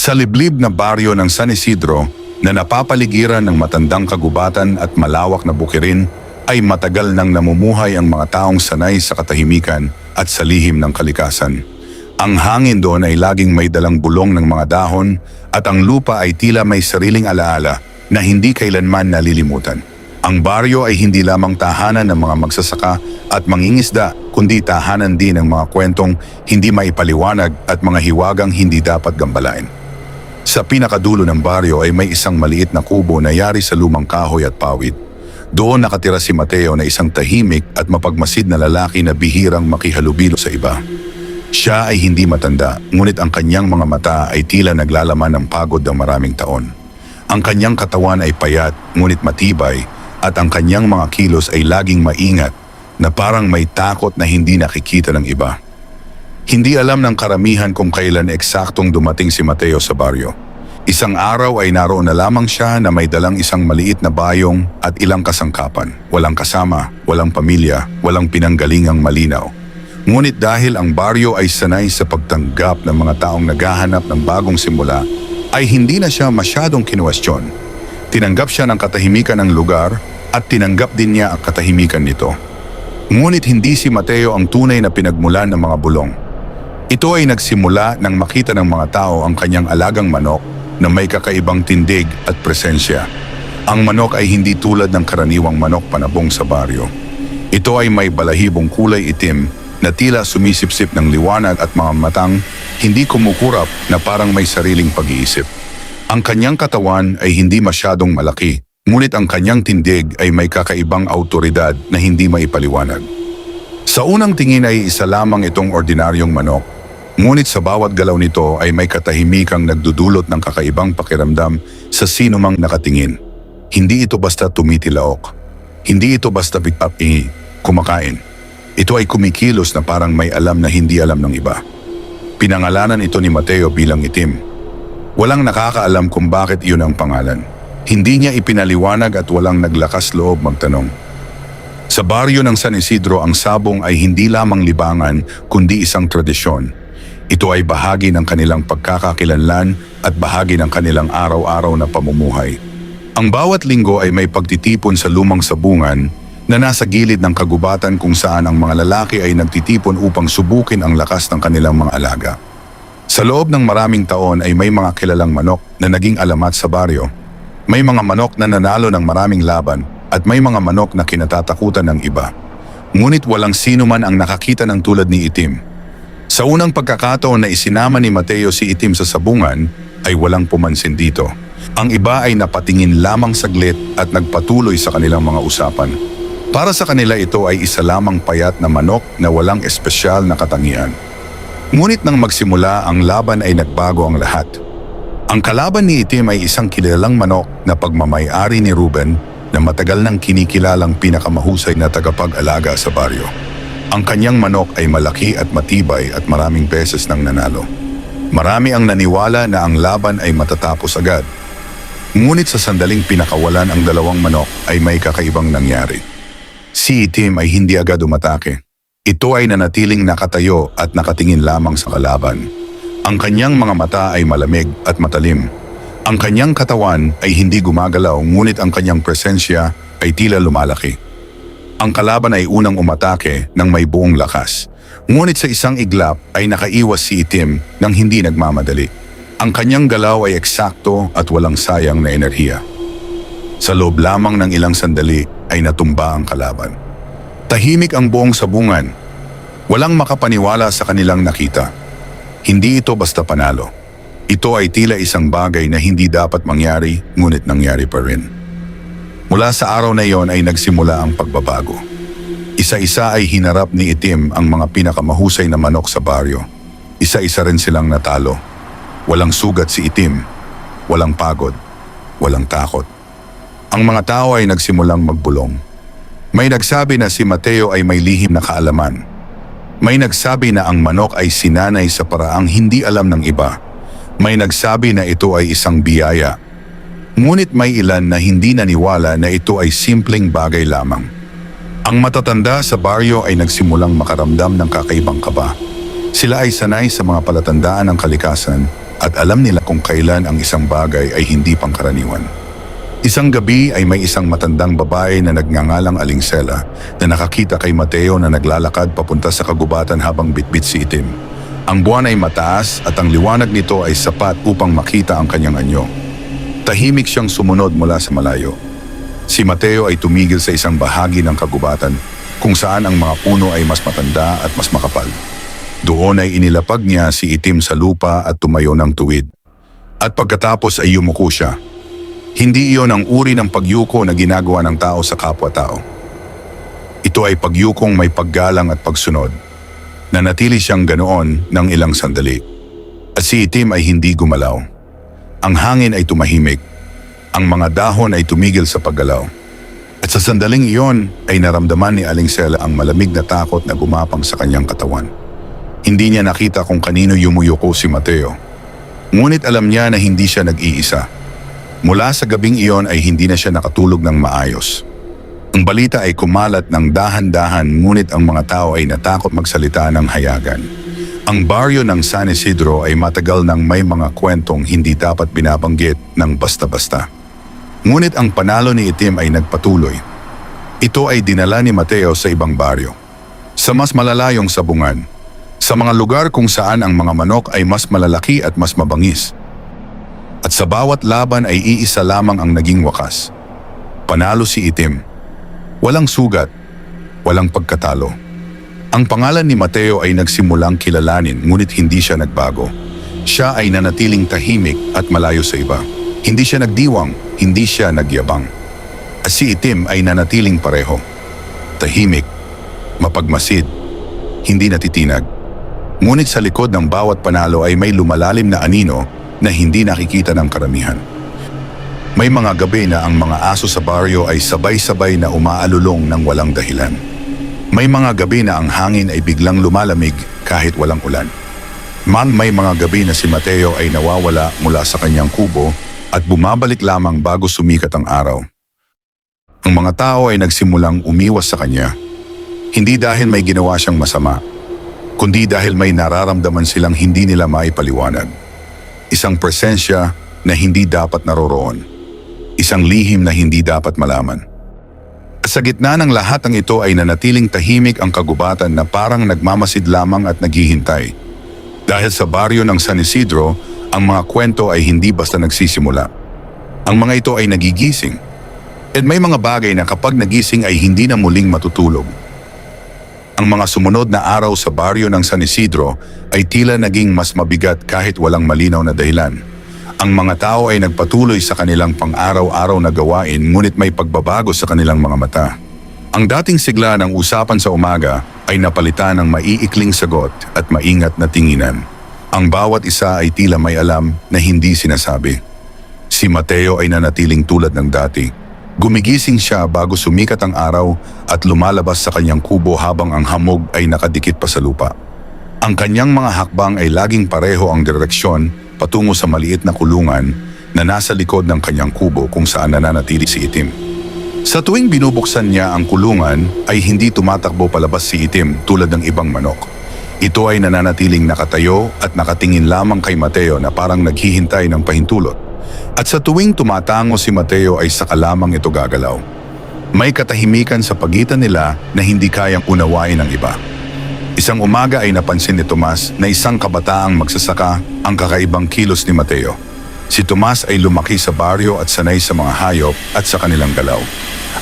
Sa liblib na baryo ng San Isidro na napapaligiran ng matandang kagubatan at malawak na bukirin, ay matagal nang namumuhay ang mga taong sanay sa katahimikan at sa lihim ng kalikasan. Ang hangin doon ay laging may dalang bulong ng mga dahon at ang lupa ay tila may sariling alaala na hindi kailanman nalilimutan. Ang baryo ay hindi lamang tahanan ng mga magsasaka at mangingisda, kundi tahanan din ng mga kwentong hindi maipaliwanag at mga hiwagang hindi dapat gambalain. Sa pinakadulo ng baryo ay may isang maliit na kubo na yari sa lumang kahoy at pawid. Doon nakatira si Mateo na isang tahimik at mapagmasid na lalaki na bihirang makihalubilo sa iba. Siya ay hindi matanda, ngunit ang kanyang mga mata ay tila naglalaman ng pagod ng maraming taon. Ang kanyang katawan ay payat, ngunit matibay, at ang kanyang mga kilos ay laging maingat na parang may takot na hindi nakikita ng iba. Hindi alam ng karamihan kung kailan eksaktong dumating si Mateo sa baryo. Isang araw ay naroon na lamang siya na may dalang isang maliit na bayong at ilang kasangkapan. Walang kasama, walang pamilya, walang pinanggalingang malinaw. Ngunit dahil ang baryo ay sanay sa pagtanggap ng mga taong naghahanap ng bagong simula, ay hindi na siya masyadong kinuwestiyon. Tinanggap siya ng katahimikan ng lugar at tinanggap din niya ang katahimikan nito. Ngunit hindi si Mateo ang tunay na pinagmulan ng mga bulong. Ito ay nagsimula nang makita ng mga tao ang kanyang alagang manok na may kakaibang tindig at presensya. Ang manok ay hindi tulad ng karaniwang manok panabong sa baryo. Ito ay may balahibong kulay itim na tila sumisipsip ng liwanag at mga matang hindi kumukurap na parang may sariling pag-iisip. Ang kanyang katawan ay hindi masyadong malaki, ngunit ang kanyang tindig ay may kakaibang autoridad na hindi maipaliwanag. Sa unang tingin ay isa lamang itong ordinaryong manok, ngunit sa bawat galaw nito ay may katahimikang nagdudulot ng kakaibang pakiramdam sa sinumang nakatingin. Hindi ito basta tumitilaok. Hindi ito basta kumakain. Ito ay kumikilos na parang may alam na hindi alam ng iba. Pinangalanan ito ni Mateo bilang itim. Walang nakakaalam kung bakit iyon ang pangalan. Hindi niya ipinaliwanag at walang naglakas loob magtanong. Sa baryo ng San Isidro, ang sabong ay hindi lamang libangan kundi isang tradisyon. Ito ay bahagi ng kanilang pagkakakilanlan at bahagi ng kanilang araw-araw na pamumuhay. Ang bawat linggo ay may pagtitipon sa lumang sabungan na nasa gilid ng kagubatan kung saan ang mga lalaki ay nagtitipon upang subukin ang lakas ng kanilang mga alaga. Sa loob ng maraming taon ay may mga kilalang manok na naging alamat sa baryo. May mga manok na nanalo ng maraming laban at may mga manok na kinatatakutan ng iba. Ngunit walang sino man ang nakakita ng tulad ni Itim. Sa unang pagkakataon na isinama ni Mateo si Itim sa sabungan, ay walang pumansin dito. Ang iba ay napatingin lamang saglit at nagpatuloy sa kanilang mga usapan. Para sa kanila ito ay isa lamang payat na manok na walang espesyal na katangian. Ngunit nang magsimula ang laban ay nagbago ang lahat. Ang kalaban ni Itim ay isang kilalang manok na pagmamay-ari ni Ruben na matagal nang kinikilalang pinakamahusay na tagapag-alaga sa baryo. Ang kanyang manok ay malaki at matibay at maraming beses nang nanalo. Marami ang naniwala na ang laban ay matatapos agad. Ngunit sa sandaling pinakawalan ang dalawang manok ay may kakaibang nangyari. Si Itim ay hindi agad umatake. Ito ay nanatiling nakatayo at nakatingin lamang sa kalaban. Ang kanyang mga mata ay malamig at matalim. Ang kanyang katawan ay hindi gumagalaw, ngunit ang kanyang presensya ay tila lumalaki. Ang kalaban ay unang umatake ng may buong lakas. Ngunit sa isang iglap ay nakaiwas si Itim nang hindi nagmamadali. Ang kanyang galaw ay eksakto at walang sayang na enerhiya. Sa loob lamang ng ilang sandali ay natumba ang kalaban. Tahimik ang buong sabungan. Walang makapaniwala sa kanilang nakita. Hindi ito basta panalo. Ito ay tila isang bagay na hindi dapat mangyari, ngunit nangyari pa rin. Mula sa araw na iyon ay nagsimula ang pagbabago. Isa-isa ay hinarap ni Itim ang mga pinakamahusay na manok sa baryo. Isa-isa rin silang natalo. Walang sugat si Itim, walang pagod, walang takot. Ang mga tao ay nagsimulang magbulong. May nagsabi na si Mateo ay may lihim na kaalaman. May nagsabi na ang manok ay sinanay sa paraang hindi alam ng iba. May nagsabi na ito ay isang biyaya. Ngunit may ilan na hindi naniwala na ito ay simpleng bagay lamang. Ang matatanda sa baryo ay nagsimulang makaramdam ng kakaibang kaba. Sila ay sanay sa mga palatandaan ng kalikasan at alam nila kung kailan ang isang bagay ay hindi pangkaraniwan. Isang gabi ay may isang matandang babae na nagngangalang Alingsela na nakakita kay Mateo na naglalakad papunta sa kagubatan habang bitbit si Itim. Ang buwan ay mataas at ang liwanag nito ay sapat upang makita ang kanyang anyo. Tahimik siyang sumunod mula sa malayo. Si Mateo ay tumigil sa isang bahagi ng kagubatan kung saan ang mga puno ay mas matanda at mas makapal. Doon ay inilapag niya si Itim sa lupa at tumayo ng tuwid. At pagkatapos ay yumuko siya. Hindi iyon ang uri ng pagyuko na ginagawa ng tao sa kapwa-tao. Ito ay pagyukong may paggalang at pagsunod. Nanatili siyang ganoon ng ilang sandali. At si Itim ay hindi gumalaw. Ang hangin ay tumahimik. Ang mga dahon ay tumigil sa paggalaw. At sa sandaling iyon ay naramdaman ni Alingsela ang malamig na takot na gumapang sa kanyang katawan. Hindi niya nakita kung kanino yumuyuko si Mateo. Ngunit alam niya na hindi siya nag-iisa. Mula sa gabing iyon ay hindi na siya nakatulog ng maayos. Ang balita ay kumalat ng dahan-dahan ngunit ang mga tao ay natakot magsalita ng hayagan. Ang baryo ng San Isidro ay matagal nang may mga kwentong hindi dapat binabanggit ng basta-basta. Ngunit ang panalo ni Itim ay nagpatuloy. Ito ay dinala ni Mateo sa ibang baryo, sa mas malalayong sabungan, sa mga lugar kung saan ang mga manok ay mas malalaki at mas mabangis. At sa bawat laban ay iisa lamang ang naging wakas. Panalo si Itim. Walang sugat, walang pagkatalo. Ang pangalan ni Mateo ay nagsimulang kilalanin ngunit hindi siya nagbago. Siya ay nanatiling tahimik at malayo sa iba. Hindi siya nagdiwang, hindi siya nagyabang. At si Itim ay nanatiling pareho. Tahimik, mapagmasid, hindi natitinag. Ngunit sa likod ng bawat panalo ay may lumalalim na anino na hindi nakikita ng karamihan. May mga gabi na ang mga aso sa baryo ay sabay-sabay na umaalulong ng walang dahilan. May mga gabi na ang hangin ay biglang lumalamig kahit walang ulan. May mga gabi na si Mateo ay nawawala mula sa kanyang kubo at bumabalik lamang bago sumikat ang araw. Ang mga tao ay nagsimulang umiwas sa kanya, hindi dahil may ginawa siyang masama, kundi dahil may nararamdaman silang hindi nila maipaliwanag. Isang presensya na hindi dapat naroroon, isang lihim na hindi dapat malaman. At sa gitna ng lahat ng ito ay nanatiling tahimik ang kagubatan na parang nagmamasid lamang at naghihintay. Dahil sa baryo ng San Isidro, ang mga kwento ay hindi basta nagsisimula. Ang mga ito ay nagigising. At may mga bagay na kapag nagising ay hindi na muling matutulog. Ang mga sumunod na araw sa baryo ng San Isidro ay tila naging mas mabigat kahit walang malinaw na dahilan. Ang mga tao ay nagpatuloy sa kanilang pang-araw-araw na gawain ngunit may pagbabago sa kanilang mga mata. Ang dating sigla ng usapan sa umaga ay napalitan ng maiikling sagot at maingat na tinginan. Ang bawat isa ay tila may alam na hindi sinasabi. Si Mateo ay nanatiling tulad ng dati. Gumigising siya bago sumikat ang araw at lumalabas sa kanyang kubo habang ang hamog ay nakadikit pa sa lupa. Ang kanyang mga hakbang ay laging pareho ang direksyon patungo sa maliit na kulungan na nasa likod ng kanyang kubo kung saan nananatili si Itim. Sa tuwing binubuksan niya ang kulungan ay hindi tumatakbo palabas si Itim tulad ng ibang manok. Ito ay nananatiling nakatayo at nakatingin lamang kay Mateo na parang naghihintay ng pahintulot. At sa tuwing tumatango si Mateo ay saka lamang ito gagalaw. May katahimikan sa pagitan nila na hindi kayang unawain ng iba. Isang umaga ay napansin ni Tomas na isang kabataang magsasaka ang kakaibang kilos ni Mateo. Si Tomas ay lumaki sa baryo at sanay sa mga hayop at sa kanilang galaw.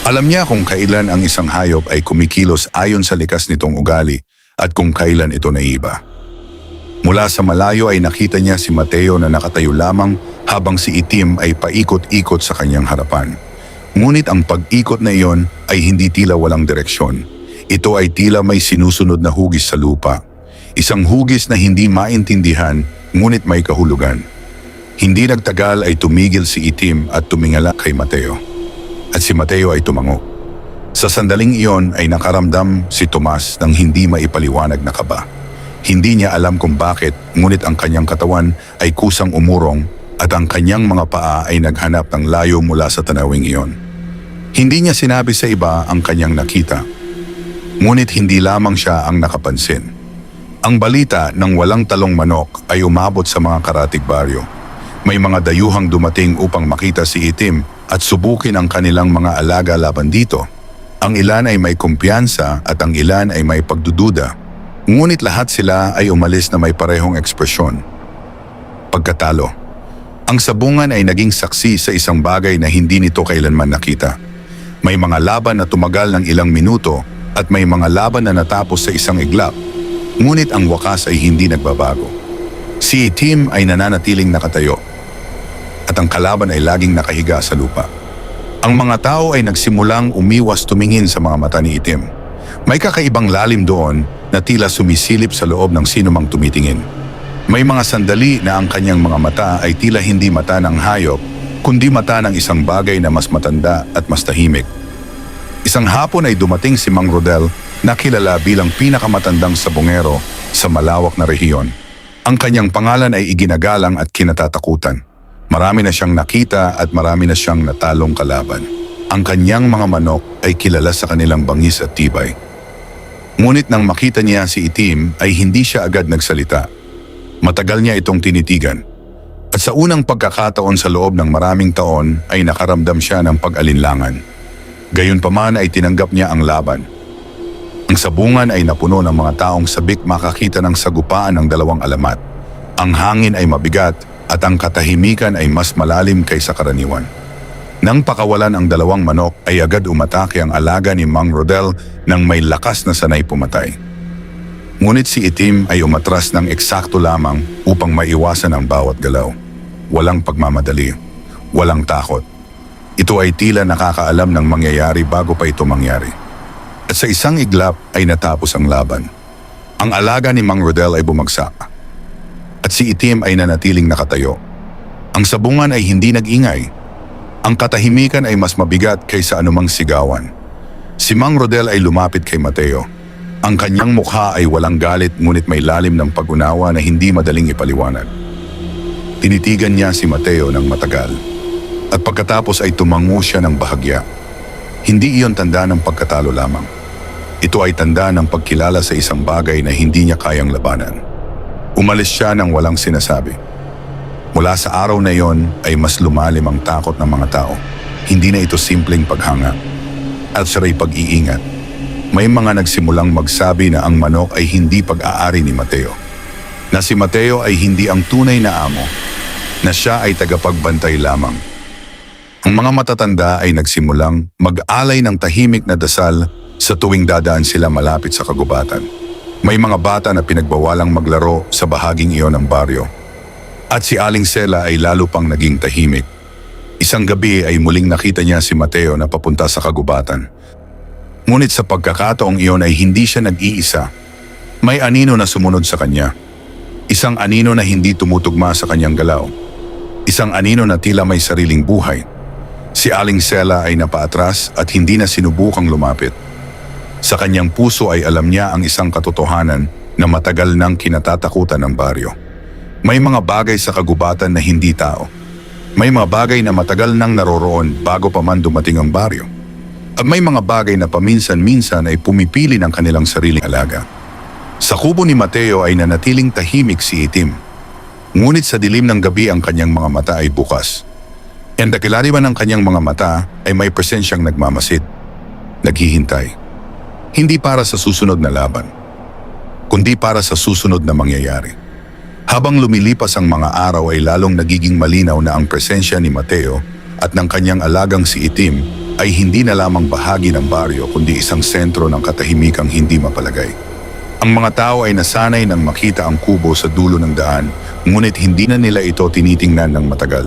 Alam niya kung kailan ang isang hayop ay kumikilos ayon sa likas nitong ugali at kung kailan ito naiiba. Mula sa malayo ay nakita niya si Mateo na nakatayo lamang habang si Itim ay paikot-ikot sa kanyang harapan. Ngunit ang pag-ikot na iyon ay hindi tila walang direksyon. Ito ay tila may sinusunod na hugis sa lupa. Isang hugis na hindi maintindihan ngunit may kahulugan. Hindi nagtagal ay tumigil si Itim at tumingala kay Mateo. At si Mateo ay tumango. Sa sandaling iyon ay nakaramdam si Tomas ng hindi maipaliwanag na kaba. Hindi niya alam kung bakit, ngunit ang kanyang katawan ay kusang umurong at ang kanyang mga paa ay naghanap ng layo mula sa tanawing iyon. Hindi niya sinabi sa iba ang kanyang nakita. Ngunit hindi lamang siya ang nakapansin. Ang balita ng walang talong manok ay umabot sa mga karatig baryo. May mga dayuhang dumating upang makita si Itim at subukin ang kanilang mga alaga laban dito. Ang ilan ay may kumpiyansa at ang ilan ay may pagdududa. Ngunit lahat sila ay umalis na may parehong ekspresyon. Pagkatalo. Ang sabungan ay naging saksi sa isang bagay na hindi nito kailanman nakita. May mga laban na tumagal ng ilang minuto at may mga laban na natapos sa isang iglap. Ngunit ang wakas ay hindi nagbabago. Si Itim ay nananatiling nakatayo at ang kalaban ay laging nakahiga sa lupa. Ang mga tao ay nagsimulang umiwas tumingin sa mga mata ni Itim. May kakaibang lalim doon na tila sumisilip sa loob ng sinumang tumitingin. May mga sandali na ang kanyang mga mata ay tila hindi mata ng hayop, kundi mata ng isang bagay na mas matanda at mas tahimik. Isang hapon ay dumating si Mang Rodel na kilala bilang pinakamatandang sabongero sa malawak na rehiyon. Ang kanyang pangalan ay iginagalang at kinatatakutan. Marami na siyang nakita at marami na siyang natalong kalaban. Ang kanyang mga manok ay kilala sa kanilang bangis at tibay. Ngunit nang makita niya si Itim ay hindi siya agad nagsalita. Matagal niya itong tinitigan. At sa unang pagkakataon sa loob ng maraming taon ay nakaramdam siya ng pag-alinlangan. Gayunpaman ay tinanggap niya ang laban. Ang sabungan ay napuno ng mga taong sabik makakita ng sagupaan ng dalawang alamat. Ang hangin ay mabigat at ang katahimikan ay mas malalim kaysa karaniwan. Nang pakawalan ang dalawang manok ay agad umatake ang alaga ni Mang Rodel nang may lakas na sanay pumatay. Ngunit si Itim ay umatras ng eksakto lamang upang maiwasan ang bawat galaw. Walang pagmamadali, walang takot. Ito ay tila nakakaalam ng mangyayari bago pa ito mangyari. At sa isang iglap ay natapos ang laban. Ang alaga ni Mang Rodel ay bumagsak. At si Itim ay nanatiling nakatayo. Ang sabungan ay hindi nag-ingay. Ang katahimikan ay mas mabigat kaysa anumang sigawan. Si Mang Rodel ay lumapit kay Mateo. Ang kanyang mukha ay walang galit ngunit may lalim ng pag-unawa na hindi madaling ipaliwanag. Tinitigan niya si Mateo ng matagal. At pagkatapos ay tumango siya ng bahagya. Hindi iyon tanda ng pagkatalo lamang. Ito ay tanda ng pagkilala sa isang bagay na hindi niya kayang labanan. Umalis siya nang walang sinasabi. Mula sa araw na iyon ay mas lumalim ang takot ng mga tao. Hindi na ito simpleng paghanga. At siya'y pag-iingat. May mga nagsimulang magsabi na ang manok ay hindi pag-aari ni Mateo. Na si Mateo ay hindi ang tunay na amo. Na siya ay tagapagbantay lamang. Ang mga matatanda ay nagsimulang mag-alay ng tahimik na dasal sa tuwing dadaan sila malapit sa kagubatan. May mga bata na pinagbawalang maglaro sa bahaging iyon ng baryo. At si Aling Sela ay lalo pang naging tahimik. Isang gabi ay muling nakita niya si Mateo na papunta sa kagubatan. Ngunit sa pagkakataong iyon ay hindi siya nag-iisa. May anino na sumunod sa kanya. Isang anino na hindi tumutugma sa kanyang galaw. Isang anino na tila may sariling buhay. Si Aling Sela ay napaatras at hindi na sinubukang lumapit. Sa kanyang puso ay alam niya ang isang katotohanan na matagal nang kinatatakutan ng baryo. May mga bagay sa kagubatan na hindi tao. May mga bagay na matagal nang naroroon bago pa man dumating ang baryo. At may mga bagay na paminsan-minsan ay pumipili ng kanilang sariling alaga. Sa kubo ni Mateo ay nanatiling tahimik si Itim. Ngunit sa dilim ng gabi ang kanyang mga mata ay bukas. Ang dakilaliman ng kanyang mga mata ay may presensyang nagmamasid. Naghihintay. Hindi para sa susunod na laban, kundi para sa susunod na mangyayari. Habang lumilipas ang mga araw ay lalong nagiging malinaw na ang presensya ni Mateo at ng kanyang alagang si Itim ay hindi na lamang bahagi ng baryo kundi isang sentro ng katahimikang hindi mapalagay. Ang mga tao ay nasanay nang makita ang kubo sa dulo ng daan, ngunit hindi na nila ito tinitingnan ng matagal.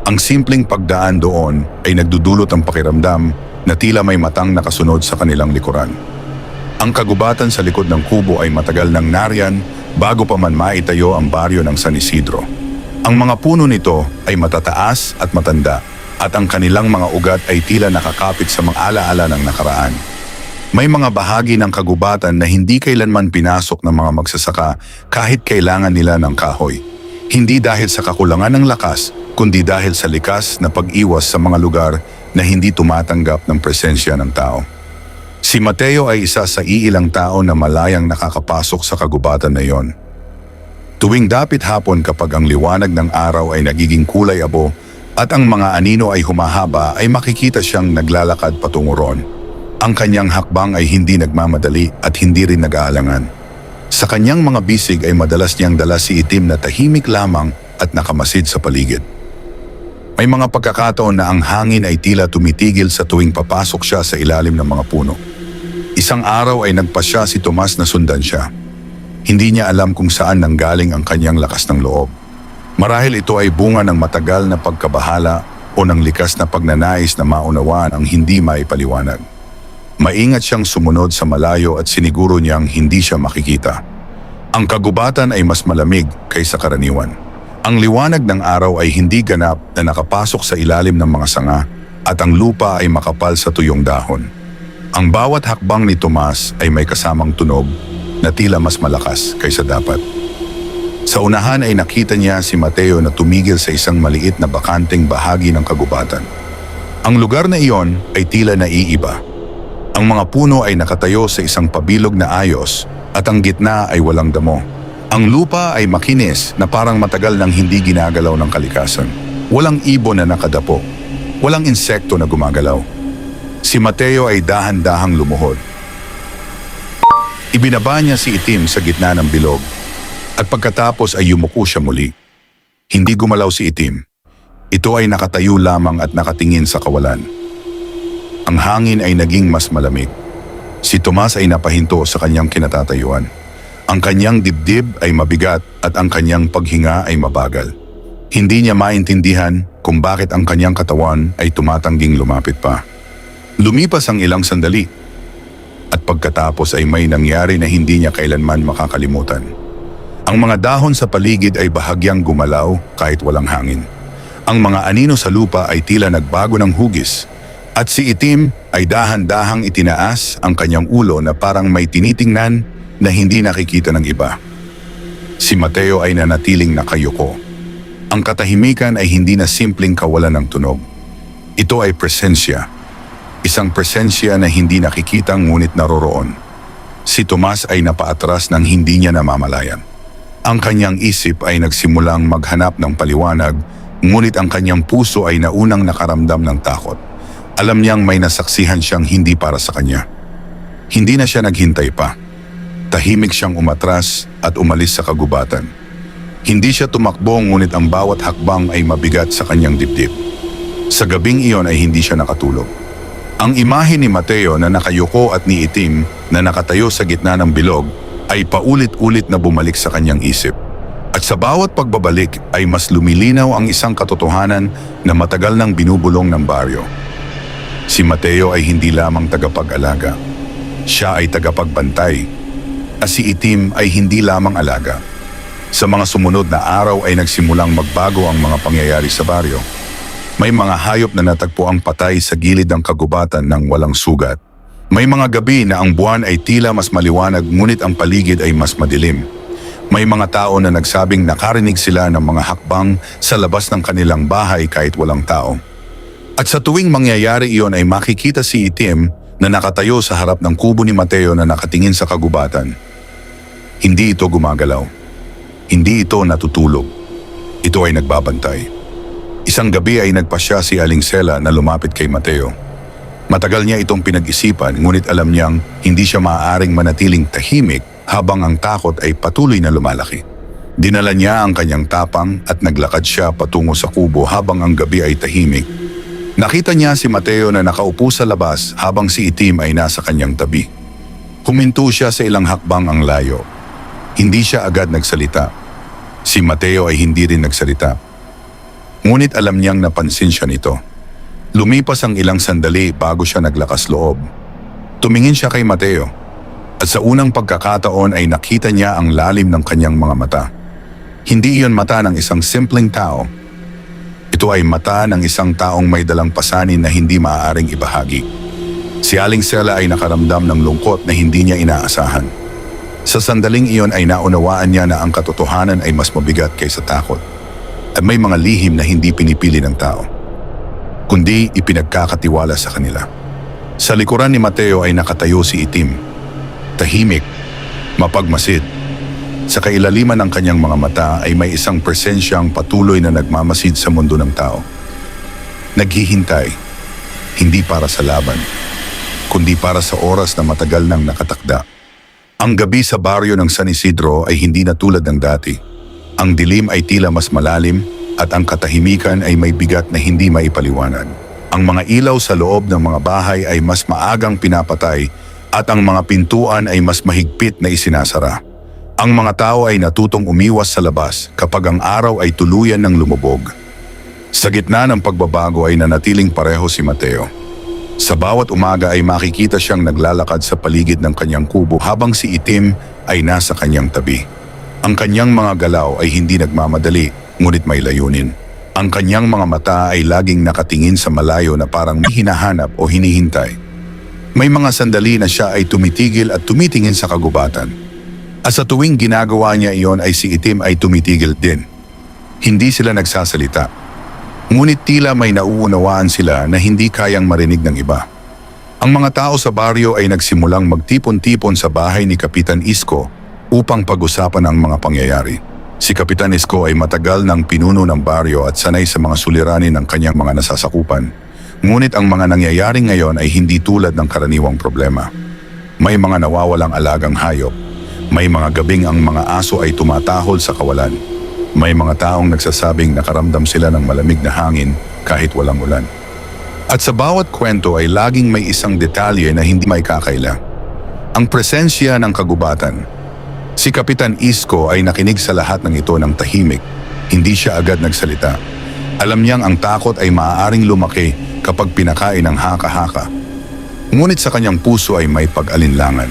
Ang simpleng pagdaan doon ay nagdudulot ng pakiramdam na tila may matang nakasunod sa kanilang likuran. Ang kagubatan sa likod ng kubo ay matagal nang nariyan bago pa man maitayo ang baryo ng San Isidro. Ang mga puno nito ay matataas at matanda at ang kanilang mga ugat ay tila nakakapit sa mga alaala ng nakaraan. May mga bahagi ng kagubatan na hindi kailanman pinasok ng mga magsasaka kahit kailangan nila ng kahoy. Hindi dahil sa kakulangan ng lakas, kundi dahil sa likas na pag-iwas sa mga lugar na hindi tumatanggap ng presensya ng tao. Si Mateo ay isa sa iilang tao na malayang nakakapasok sa kagubatan na iyon. Tuwing dapit hapon kapag ang liwanag ng araw ay nagiging kulay abo at ang mga anino ay humahaba ay makikita siyang naglalakad patungo roon. Ang kanyang hakbang ay hindi nagmamadali at hindi rin nag-aalangan. Sa kanyang mga bisig ay madalas niyang dala si Itim na tahimik lamang at nakamasid sa paligid. May mga pagkakataon na ang hangin ay tila tumitigil sa tuwing papasok siya sa ilalim ng mga puno. Isang araw ay nagpasya si Tomas na sundan siya. Hindi niya alam kung saan nanggaling ang kanyang lakas ng loob. Marahil ito ay bunga ng matagal na pagkabahala o ng likas na pagnanais na maunawaan ang hindi maipaliwanag. Maingat siyang sumunod sa malayo at siniguro niyang hindi siya makikita. Ang kagubatan ay mas malamig kaysa karaniwan. Ang liwanag ng araw ay hindi ganap na nakapasok sa ilalim ng mga sanga at ang lupa ay makapal sa tuyong dahon. Ang bawat hakbang ni Tomas ay may kasamang tunog na tila mas malakas kaysa dapat. Sa unahan ay nakita niya si Mateo na tumigil sa isang maliit na bakanteng bahagi ng kagubatan. Ang lugar na iyon ay tila naiiba. Ang mga puno ay nakatayo sa isang pabilog na ayos at ang gitna ay walang damo. Ang lupa ay makinis na parang matagal nang hindi ginagalaw ng kalikasan. Walang ibon na nakadapo. Walang insekto na gumagalaw. Si Mateo ay dahan-dahang lumuhod. Ibinaba niya si Itim sa gitna ng bilog at pagkatapos ay yumuko siya muli. Hindi gumalaw si Itim. Ito ay nakatayo lamang at nakatingin sa kawalan. Ang hangin ay naging mas malamig. Si Tomas ay napahinto sa kanyang kinatatayuan. Ang kanyang dibdib ay mabigat at ang kanyang paghinga ay mabagal. Hindi niya maintindihan kung bakit ang kanyang katawan ay tumatangging lumapit pa. Lumipas ang ilang sandali at pagkatapos ay may nangyari na hindi niya kailanman makakalimutan. Ang mga dahon sa paligid ay bahagyang gumalaw kahit walang hangin. Ang mga anino sa lupa ay tila nagbago ng hugis at si Itim ay dahan-dahang itinaas ang kanyang ulo na parang may tinitingnan na hindi nakikita ng iba. Si Mateo ay nanatiling nakayuko. Ang katahimikan ay hindi na simpleng kawalan ng tunog. Ito ay presensya. Isang presensya na hindi nakikita ngunit naroroon. Si Tomas ay napaatras nang hindi niya namamalayan. Ang kanyang isip ay nagsimulang maghanap ng paliwanag, ngunit ang kanyang puso ay naunang nakaramdam ng takot. Alam niyang may nasaksihan siyang hindi para sa kanya. Hindi na siya naghintay pa. Tahimik siyang umatras at umalis sa kagubatan. Hindi siya tumakbo ngunit ang bawat hakbang ay mabigat sa kanyang dibdib. Sa gabing iyon ay hindi siya nakatulog. Ang imahe ni Mateo na nakayuko at ni Itim na nakatayo sa gitna ng bilog ay paulit-ulit na bumalik sa kanyang isip. At sa bawat pagbabalik ay mas lumilinaw ang isang katotohanan na matagal nang binubulong ng baryo. Si Mateo ay hindi lamang tagapag-alaga. Siya ay tagapagbantay. At si Itim ay hindi lamang alaga. Sa mga sumunod na araw ay nagsimulang magbago ang mga pangyayari sa baryo. May mga hayop na natagpuang patay sa gilid ng kagubatan ng walang sugat. May mga gabi na ang buwan ay tila mas maliwanag ngunit ang paligid ay mas madilim. May mga tao na nagsabing nakarinig sila ng mga hakbang sa labas ng kanilang bahay kahit walang tao. At sa tuwing mangyayari iyon ay makikita si Itim na nakatayo sa harap ng kubo ni Mateo na nakatingin sa kagubatan. Hindi ito gumagalaw. Hindi ito natutulog. Ito ay nagbabantay. Isang gabi ay nagpasya si Aling Sela na lumapit kay Mateo. Matagal niya itong pinag-isipan ngunit alam niyang hindi siya maaaring manatiling tahimik habang ang takot ay patuloy na lumalaki. Dinala niya ang kanyang tapang at naglakad siya patungo sa kubo habang ang gabi ay tahimik. Nakita niya si Mateo na nakaupo sa labas habang si Itim ay nasa kanyang tabi. Huminto siya sa ilang hakbang ang layo. Hindi siya agad nagsalita. Si Mateo ay hindi rin nagsalita. Ngunit alam niyang napansin siya nito. Lumipas ang ilang sandali bago siya naglakas loob. Tumingin siya kay Mateo at sa unang pagkakataon ay nakita niya ang lalim ng kanyang mga mata. Hindi iyon mata ng isang simpleng tao. Ito ay mata ng isang taong may dalang pasanin na hindi maaaring ibahagi. Si Aling Sela ay nakaramdam ng lungkot na hindi niya inaasahan. Sa sandaling iyon ay naunawaan niya na ang katotohanan ay mas mabigat kaysa takot. At may mga lihim na hindi pinipili ng tao, kundi ipinagkakatiwala sa kanila. Sa likuran ni Mateo ay nakatayo si Itim. Tahimik, mapagmasid. Sa kailaliman ng kanyang mga mata ay may isang presensyang patuloy na nagmamasid sa mundo ng tao. Naghihintay, hindi para sa laban, kundi para sa oras na matagal nang nakatakda. Ang gabi sa baryo ng San Isidro ay hindi na tulad ng dati. Ang dilim ay tila mas malalim at ang katahimikan ay may bigat na hindi maipaliwanag. Ang mga ilaw sa loob ng mga bahay ay mas maagang pinapatay at ang mga pintuan ay mas mahigpit na isinasara. Ang mga tao ay natutong umiwas sa labas kapag ang araw ay tuluyan ng lumubog. Sa gitna ng pagbabago ay nanatiling pareho si Mateo. Sa bawat umaga ay makikita siyang naglalakad sa paligid ng kanyang kubo habang si Itim ay nasa kanyang tabi. Ang kanyang mga galaw ay hindi nagmamadali, ngunit may layunin. Ang kanyang mga mata ay laging nakatingin sa malayo na parang may hinahanap o hinihintay. May mga sandali na siya ay tumitigil at tumitingin sa kagubatan. At sa tuwing ginagawa niya iyon ay si Itim ay tumitigil din. Hindi sila nagsasalita. Ngunit tila may nauunawaan sila na hindi kayang marinig ng iba. Ang mga tao sa baryo ay nagsimulang magtipon-tipon sa bahay ni Kapitan Isko upang pag-usapan ang mga pangyayari. Si Kapitan Isko ay matagal ng pinuno ng baryo at sanay sa mga suliranin ng kanyang mga nasasakupan. Ngunit ang mga nangyayari ngayon ay hindi tulad ng karaniwang problema. May mga nawawalang alagang hayop. May mga gabing ang mga aso ay tumatahol sa kawalan. May mga taong nagsasabing nakaramdam sila ng malamig na hangin kahit walang ulan. At sa bawat kwento ay laging may isang detalye na hindi may kakaila. Ang presensya ng kagubatan. Si Kapitan Isko ay nakinig sa lahat ng ito ng tahimik. Hindi siya agad nagsalita. Alam niyang ang takot ay maaaring lumaki kapag pinakain ng haka-haka. Ngunit sa kanyang puso ay may pag-alinlangan.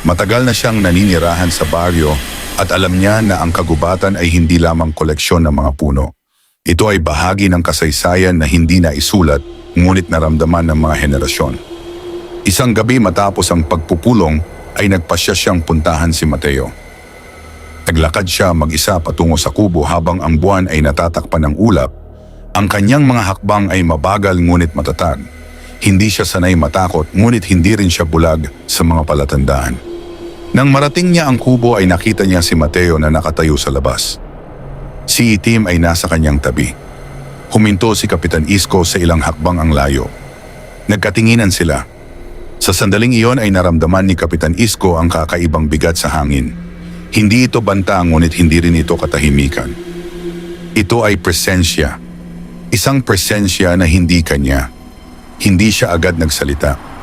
Matagal na siyang naninirahan sa baryo at alam niya na ang kagubatan ay hindi lamang koleksyon ng mga puno. Ito ay bahagi ng kasaysayan na hindi na isulat, ngunit naramdaman ng mga henerasyon. Isang gabi matapos ang pagpupulong ay nagpasya siyang puntahan si Mateo. Naglakad siya mag-isa patungo sa kubo habang ang buwan ay natatakpan ng ulap. Ang kanyang mga hakbang ay mabagal ngunit matatag. Hindi siya sanay matakot ngunit hindi rin siya bulag sa mga palatandaan. Nang marating niya ang kubo ay nakita niya si Mateo na nakatayo sa labas. Si Itim ay nasa kanyang tabi. Huminto si Kapitan Isko sa ilang hakbang ang layo. Nagkatinginan sila. Sa sandaling iyon ay naramdaman ni Kapitan Isko ang kakaibang bigat sa hangin. Hindi ito banta ngunit hindi rin ito katahimikan. Ito ay presensya. Isang presensya na hindi kanya. Hindi siya agad nagsalita.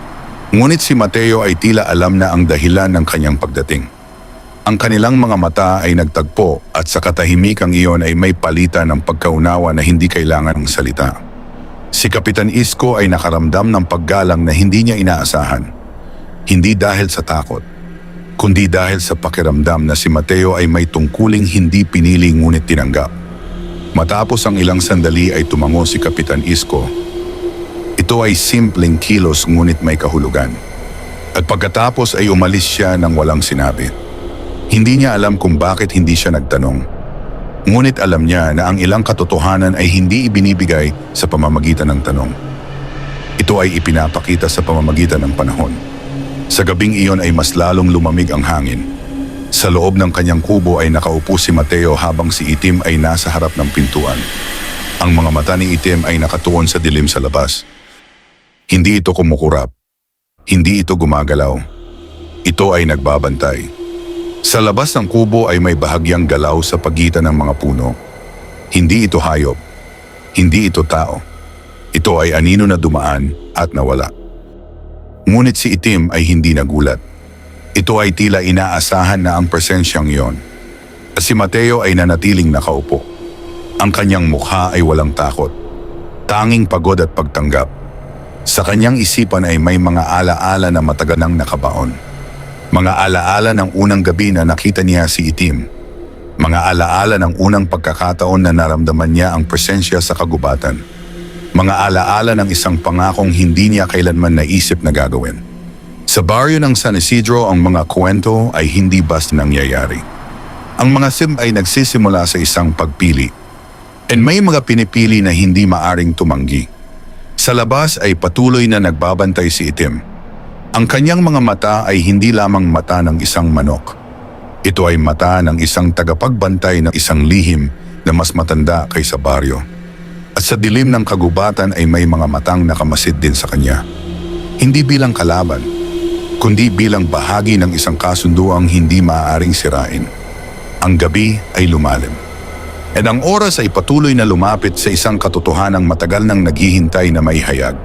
Ngunit si Mateo ay tila alam na ang dahilan ng kanyang pagdating. Ang kanilang mga mata ay nagtagpo at sa katahimikang iyon ay may palitan ng pagkaunawa na hindi kailangan ng salita. Si Kapitan Isko ay nakaramdam ng paggalang na hindi niya inaasahan. Hindi dahil sa takot, kundi dahil sa pakiramdam na si Mateo ay may tungkuling hindi pinili ngunit tinanggap. Matapos ang ilang sandali ay tumango si Kapitan Isko. Ito ay simpleng kilos ngunit may kahulugan. At pagkatapos ay umalis siya nang walang sinabi. Hindi niya alam kung bakit hindi siya nagtanong. Ngunit alam niya na ang ilang katotohanan ay hindi ibinibigay sa pamamagitan ng tanong. Ito ay ipinapakita sa pamamagitan ng panahon. Sa gabing iyon ay mas lalong lumamig ang hangin. Sa loob ng kanyang kubo ay nakaupo si Mateo habang si Itim ay nasa harap ng pintuan. Ang mga mata ni Itim ay nakatuon sa dilim sa labas. Hindi ito kumukurap. Hindi ito gumagalaw. Ito ay nagbabantay. Sa labas ng kubo ay may bahagyang galaw sa pagitan ng mga puno. Hindi ito hayop. Hindi ito tao. Ito ay anino na dumaan at nawala. Ngunit si Itim ay hindi nagulat. Ito ay tila inaasahan na ang presensyang iyon. At si Mateo ay nanatiling nakaupo. Ang kanyang mukha ay walang takot. Tanging pagod at pagtanggap. Sa kanyang isipan ay may mga alaala na matagal nang nakabaon. Mga alaala ng unang gabi na nakita niya si Itim. Mga alaala ng unang pagkakataon na naramdaman niya ang presensya sa kagubatan. Mga alaala ng isang pangakong hindi niya kailanman naisip na gagawin. Sa baryo ng San Isidro ang mga kwento ay hindi basta nangyayari. Ang mga sim ay nagsisimula sa isang pagpili. And may mga pinipili na hindi maaring tumanggi. Sa labas ay patuloy na nagbabantay si Itim. Ang kanyang mga mata ay hindi lamang mata ng isang manok. Ito ay mata ng isang tagapagbantay ng isang lihim na mas matanda kaysa baryo. At sa dilim ng kagubatan ay may mga matang nakamasid din sa kanya. Hindi bilang kalaban, kundi bilang bahagi ng isang kasunduang hindi maaaring sirain. Ang gabi ay lumalim. At ang oras ay patuloy na lumapit sa isang katotohanang matagal nang naghihintay na maihayag.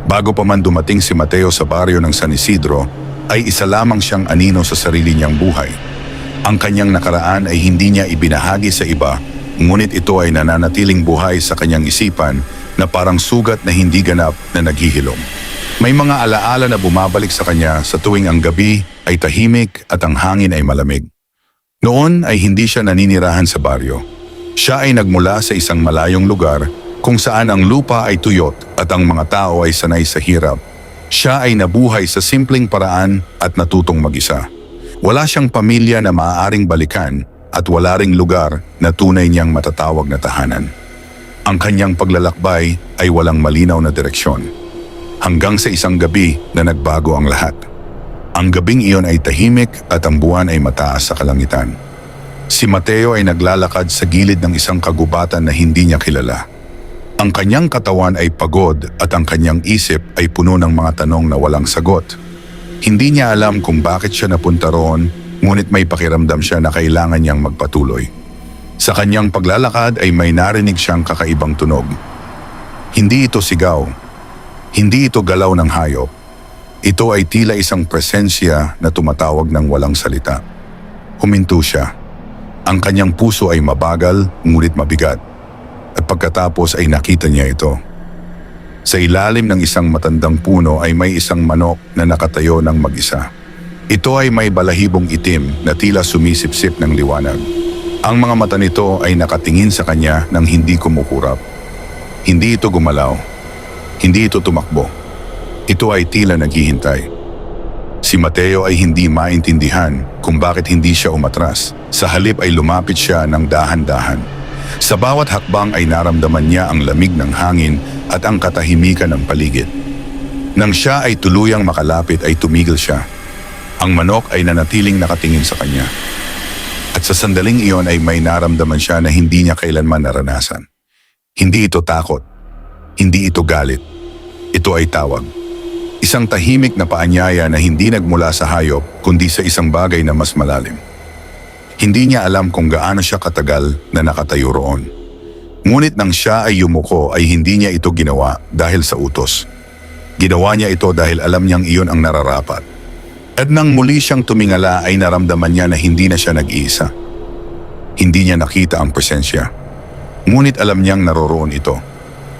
Bago pa man dumating si Mateo sa baryo ng San Isidro, ay isa lamang siyang anino sa sarili niyang buhay. Ang kanyang nakaraan ay hindi niya ibinahagi sa iba, ngunit ito ay nananatiling buhay sa kanyang isipan na parang sugat na hindi ganap na naghihilom. May mga alaala na bumabalik sa kanya sa tuwing ang gabi ay tahimik at ang hangin ay malamig. Noon ay hindi siya naninirahan sa baryo. Siya ay nagmula sa isang malayong lugar kung saan ang lupa ay tuyot at ang mga tao ay sanay sa hirap. Siya ay nabuhay sa simpleng paraan at natutong mag-isa. Wala siyang pamilya na maaaring balikan at wala ring lugar na tunay niyang matatawag na tahanan. Ang kanyang paglalakbay ay walang malinaw na direksyon. Hanggang sa isang gabi na nagbago ang lahat. Ang gabing iyon ay tahimik at ang buwan ay mataas sa kalangitan. Si Mateo ay naglalakad sa gilid ng isang kagubatan na hindi niya kilala. Ang kanyang katawan ay pagod at ang kanyang isip ay puno ng mga tanong na walang sagot. Hindi niya alam kung bakit siya napunta roon, ngunit may pakiramdam siya na kailangan niyang magpatuloy. Sa kanyang paglalakad ay may narinig siyang kakaibang tunog. Hindi ito sigaw. Hindi ito galaw ng hayop. Ito ay tila isang presensya na tumatawag ng walang salita. Huminto siya. Ang kanyang puso ay mabagal, ngunit mabigat. At pagkatapos ay nakita niya ito. Sa ilalim ng isang matandang puno ay may isang manok na nakatayo ng mag-isa. Ito ay may balahibong itim na tila sumisipsip ng liwanag. Ang mga mata nito ay nakatingin sa kanya nang hindi kumukurap. Hindi ito gumalaw. Hindi ito tumakbo. Ito ay tila naghihintay. Si Mateo ay hindi maintindihan kung bakit hindi siya umatras. Sa halip ay lumapit siya ng dahan-dahan. Sa bawat hakbang ay naramdaman niya ang lamig ng hangin at ang katahimikan ng paligid. Nang siya ay tuluyang makalapit ay tumigil siya. Ang manok ay nanatiling nakatingin sa kanya. At sa sandaling iyon ay may naramdaman siya na hindi niya kailanman naranasan. Hindi ito takot. Hindi ito galit. Ito ay tawag. Isang tahimik na paanyaya na hindi nagmula sa hayop kundi sa isang bagay na mas malalim. Hindi niya alam kung gaano siya katagal na nakatayo roon. Ngunit nang siya ay yumuko ay hindi niya ito ginawa dahil sa utos. Ginawa niya ito dahil alam niyang iyon ang nararapat. At nang muli siyang tumingala ay naramdaman niya na hindi na siya nag-iisa. Hindi niya nakita ang presensya. Ngunit alam niyang naroroon ito.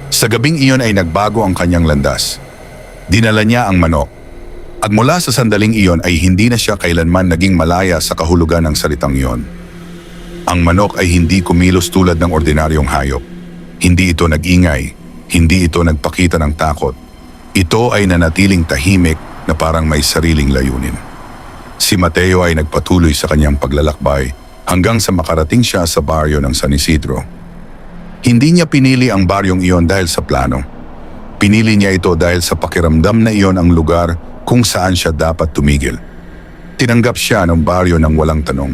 Sa gabing iyon ay nagbago ang kanyang landas. Dinala niya ang manok. At mula sa sandaling iyon ay hindi na siya kailanman naging malaya sa kahulugan ng salitang iyon. Ang manok ay hindi kumilos tulad ng ordinaryong hayop. Hindi ito nag-ingay. Hindi ito nagpakita ng takot. Ito ay nanatiling tahimik na parang may sariling layunin. Si Mateo ay nagpatuloy sa kanyang paglalakbay hanggang sa makarating siya sa baryo ng San Isidro. Hindi niya pinili ang baryong iyon dahil sa plano. Pinili niya ito dahil sa pakiramdam na iyon ang lugar kung saan siya dapat tumigil. Tinanggap siya ng baryo ng walang tanong.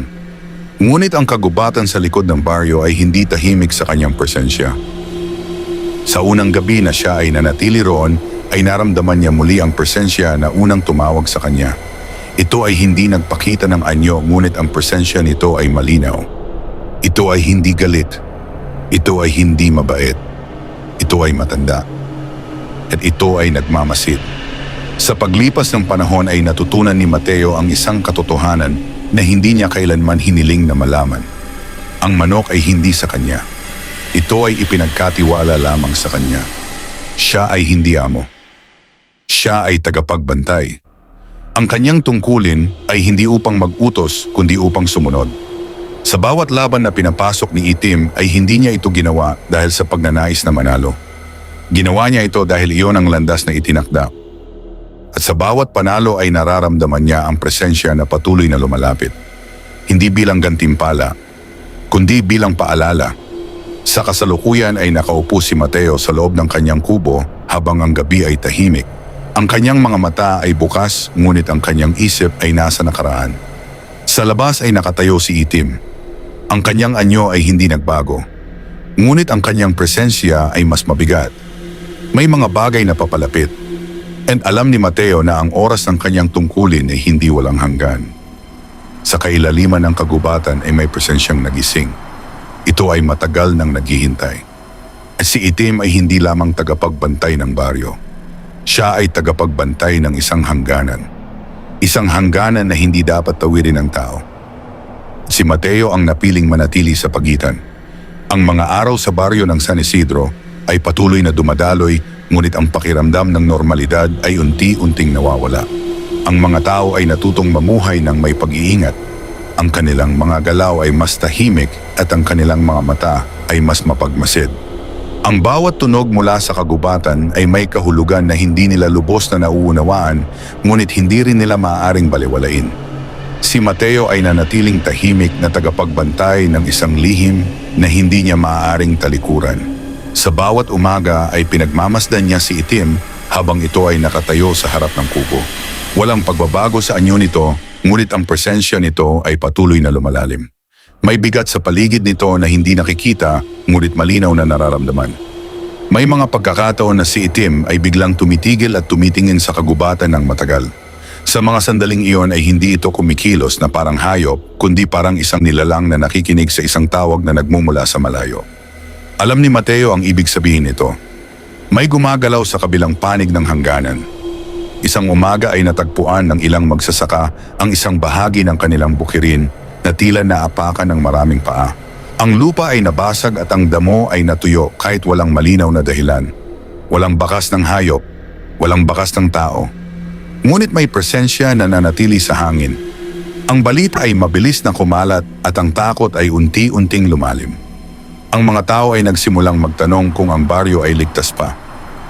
Ngunit ang kagubatan sa likod ng baryo ay hindi tahimik sa kanyang presensya. Sa unang gabi na siya ay nanatili roon, ay naramdaman niya muli ang presensya na unang tumawag sa kanya. Ito ay hindi nagpakita ng anyo, ngunit ang presensya nito ay malinaw. Ito ay hindi galit. Ito ay hindi mabait. Ito ay matanda. At ito ay nagmamasid. Sa paglipas ng panahon ay natutunan ni Mateo ang isang katotohanan na hindi niya kailanman hiniling na malaman. Ang manok ay hindi sa kanya. Ito ay ipinagkatiwala lamang sa kanya. Siya ay hindi amo. Siya ay tagapagbantay. Ang kanyang tungkulin ay hindi upang mag-utos kundi upang sumunod. Sa bawat laban na pinapasok ni Itim ay hindi niya ito ginawa dahil sa pagnanais na manalo. Ginawa niya ito dahil iyon ang landas na itinakda. At sa bawat panalo ay nararamdaman niya ang presensya na patuloy na lumalapit. Hindi bilang gantimpala, kundi bilang paalala. Sa kasalukuyan ay nakaupo si Mateo sa loob ng kanyang kubo habang ang gabi ay tahimik. Ang kanyang mga mata ay bukas, ngunit ang kanyang isip ay nasa nakaraan. Sa labas ay nakatayo si Itim. Ang kanyang anyo ay hindi nagbago. Ngunit ang kanyang presensya ay mas mabigat. May mga bagay na papalapit. And alam ni Mateo na ang oras ng kanyang tungkulin ay hindi walang hanggan. Sa kailaliman ng kagubatan ay may presensyang nagising. Ito ay matagal nang naghihintay. Si Itim ay hindi lamang tagapagbantay ng baryo. Siya ay tagapagbantay ng isang hangganan. Isang hangganan na hindi dapat tawirin ng tao. Si Mateo ang napiling manatili sa pagitan. Ang mga araw sa baryo ng San Isidro ay patuloy na dumadaloy, ngunit ang pakiramdam ng normalidad ay unti-unting nawawala. Ang mga tao ay natutong mamuhay ng may pag-iingat. Ang kanilang mga galaw ay mas tahimik at ang kanilang mga mata ay mas mapagmasid. Ang bawat tunog mula sa kagubatan ay may kahulugan na hindi nila lubos na nauunawaan, ngunit hindi rin nila maaaring baliwalain. Si Mateo ay nanatiling tahimik na tagapagbantay ng isang lihim na hindi niya maaaring talikuran. Sa bawat umaga ay pinagmamasdan niya si Itim habang ito ay nakatayo sa harap ng kubo. Walang pagbabago sa anyo nito, ngunit ang presensya nito ay patuloy na lumalalim. May bigat sa paligid nito na hindi nakikita, ngunit malinaw na nararamdaman. May mga pagkakataon na si Itim ay biglang tumitigil at tumitingin sa kagubatan ng matagal. Sa mga sandaling iyon ay hindi ito kumikilos na parang hayop, kundi parang isang nilalang na nakikinig sa isang tawag na nagmumula sa malayo. Alam ni Mateo ang ibig sabihin nito. May gumagalaw sa kabilang panig ng hangganan. Isang umaga ay natagpuan ng ilang magsasaka ang isang bahagi ng kanilang bukirin na tila naapakan ng maraming paa. Ang lupa ay nabasag at ang damo ay natuyo kahit walang malinaw na dahilan. Walang bakas ng hayop, walang bakas ng tao. Ngunit may presensya na nanatili sa hangin. Ang balita ay mabilis na kumalat at ang takot ay unti-unting lumalim. Ang mga tao ay nagsimulang magtanong kung ang baryo ay ligtas pa.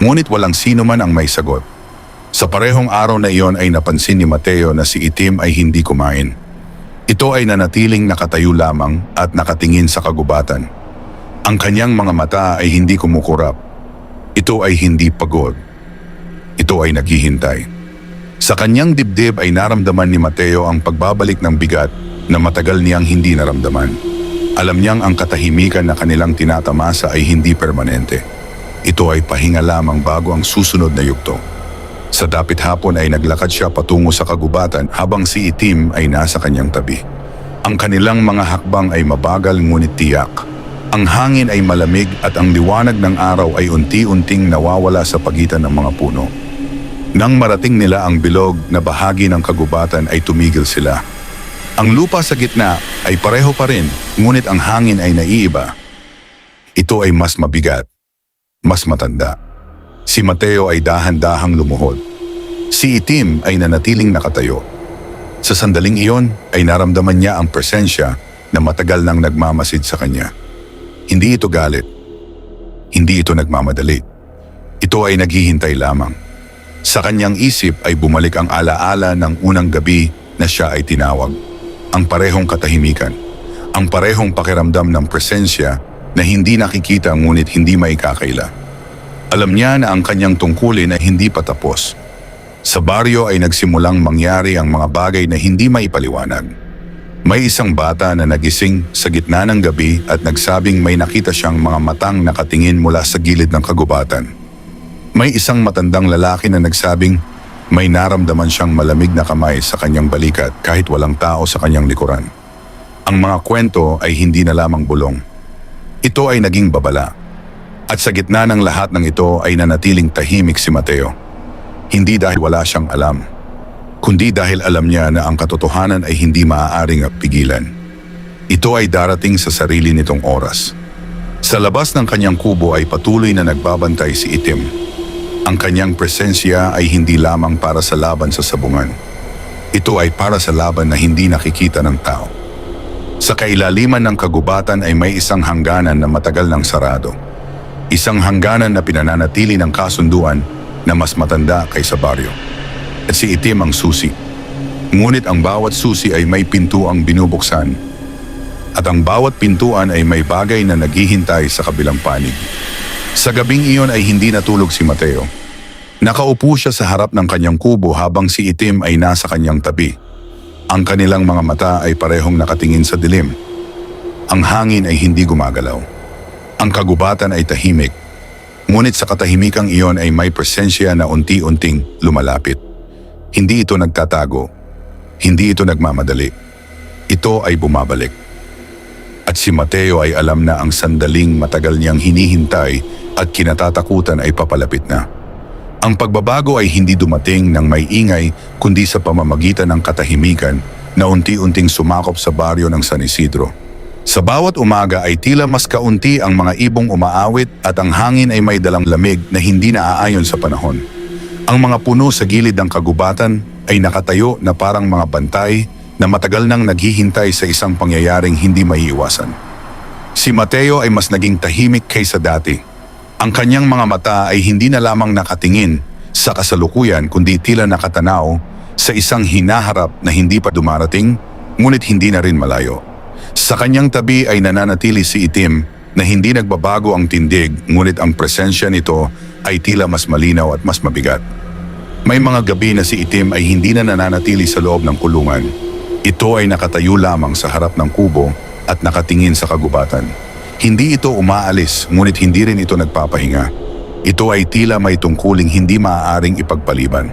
Ngunit walang sino man ang may sagot. Sa parehong araw na iyon ay napansin ni Mateo na si Itim ay hindi kumain. Ito ay nanatiling nakatayo lamang at nakatingin sa kagubatan. Ang kanyang mga mata ay hindi kumukurap. Ito ay hindi pagod. Ito ay naghihintay. Sa kanyang dibdib ay naramdaman ni Mateo ang pagbabalik ng bigat na matagal niyang hindi naramdaman. Alam niyang ang katahimikan na kanilang tinatamasa ay hindi permanente. Ito ay pahinga lamang bago ang susunod na yugto. Sa dapit hapon ay naglakad siya patungo sa kagubatan habang si Itim ay nasa kanyang tabi. Ang kanilang mga hakbang ay mabagal ngunit tiyak. Ang hangin ay malamig at ang liwanag ng araw ay unti-unting nawawala sa pagitan ng mga puno. Nang marating nila ang bilog na bahagi ng kagubatan ay tumigil sila. Ang lupa sa gitna ay pareho pa rin, ngunit ang hangin ay naiiba. Ito ay mas mabigat, mas matanda. Si Mateo ay dahan-dahang lumuhod. Si Itim ay nanatiling nakatayo. Sa sandaling iyon ay naramdaman niya ang presensya na matagal nang nagmamasid sa kanya. Hindi ito galit. Hindi ito nagmamadali. Ito ay naghihintay lamang. Sa kanyang isip ay bumalik ang alaala ng unang gabi na siya ay tinawag. Ang parehong katahimikan. Ang parehong pakiramdam ng presensya na hindi nakikita ngunit hindi maikakaila. Alam niya na ang kanyang tungkulin ay hindi pa tapos. Sa baryo ay nagsimulang mangyari ang mga bagay na hindi maipaliwanag. May isang bata na nagising sa gitna ng gabi at nagsabing may nakita siyang mga matang nakatingin mula sa gilid ng kagubatan. May isang matandang lalaki na nagsabing may naramdaman siyang malamig na kamay sa kanyang balikat kahit walang tao sa kanyang likuran. Ang mga kwento ay hindi na lamang bulong. Ito ay naging babala. At sa gitna ng lahat ng ito ay nanatiling tahimik si Mateo. Hindi dahil wala siyang alam, kundi dahil alam niya na ang katotohanan ay hindi maaaring pigilan. Ito ay darating sa sarili nitong oras. Sa labas ng kanyang kubo ay patuloy na nagbabantay si Itim. Ang kanyang presensya ay hindi lamang para sa laban sa sabungan. Ito ay para sa laban na hindi nakikita ng tao. Sa kailaliman ng kagubatan ay may isang hangganan na matagal nang sarado. Isang hangganan na pinananatili ng kasunduan na mas matanda kaysa baryo. At si Itim ang susi. Ngunit ang bawat susi ay may pintuang binubuksan. At ang bawat pintuan ay may bagay na naghihintay sa kabilang panig. Sa gabing iyon ay hindi natulog si Mateo. Nakaupo siya sa harap ng kanyang kubo habang si Itim ay nasa kanyang tabi. Ang kanilang mga mata ay parehong nakatingin sa dilim. Ang hangin ay hindi gumagalaw. Ang kagubatan ay tahimik. Ngunit sa katahimikang iyon ay may presensya na unti-unting lumalapit. Hindi ito nagtatago. Hindi ito nagmamadali. Ito ay bumabalik. At si Mateo ay alam na ang sandaling matagal niyang hinihintay at kinatatakutan ay papalapit na. Ang pagbabago ay hindi dumating ng may ingay kundi sa pamamagitan ng katahimikan na unti-unting sumakop sa baryo ng San Isidro. Sa bawat umaga ay tila mas kaunti ang mga ibong umaawit at ang hangin ay may dalang lamig na hindi naaayon sa panahon. Ang mga puno sa gilid ng kagubatan ay nakatayo na parang mga bantay na matagal nang naghihintay sa isang pangyayaring hindi maiiwasan. Si Mateo ay mas naging tahimik kaysa dati. Ang kanyang mga mata ay hindi na lamang nakatingin sa kasalukuyan kundi tila nakatanaw sa isang hinaharap na hindi pa dumarating ngunit hindi na rin malayo. Sa kanyang tabi ay nananatili si Itim na hindi nagbabago ang tindig ngunit ang presensya nito ay tila mas malinaw at mas mabigat. May mga gabi na si Itim ay hindi na nananatili sa loob ng kulungan. Ito ay nakatayo lamang sa harap ng kubo at nakatingin sa kagubatan. Hindi ito umaalis ngunit hindi rin ito nagpapahinga. Ito ay tila may tungkuling hindi maaaring ipagpaliban.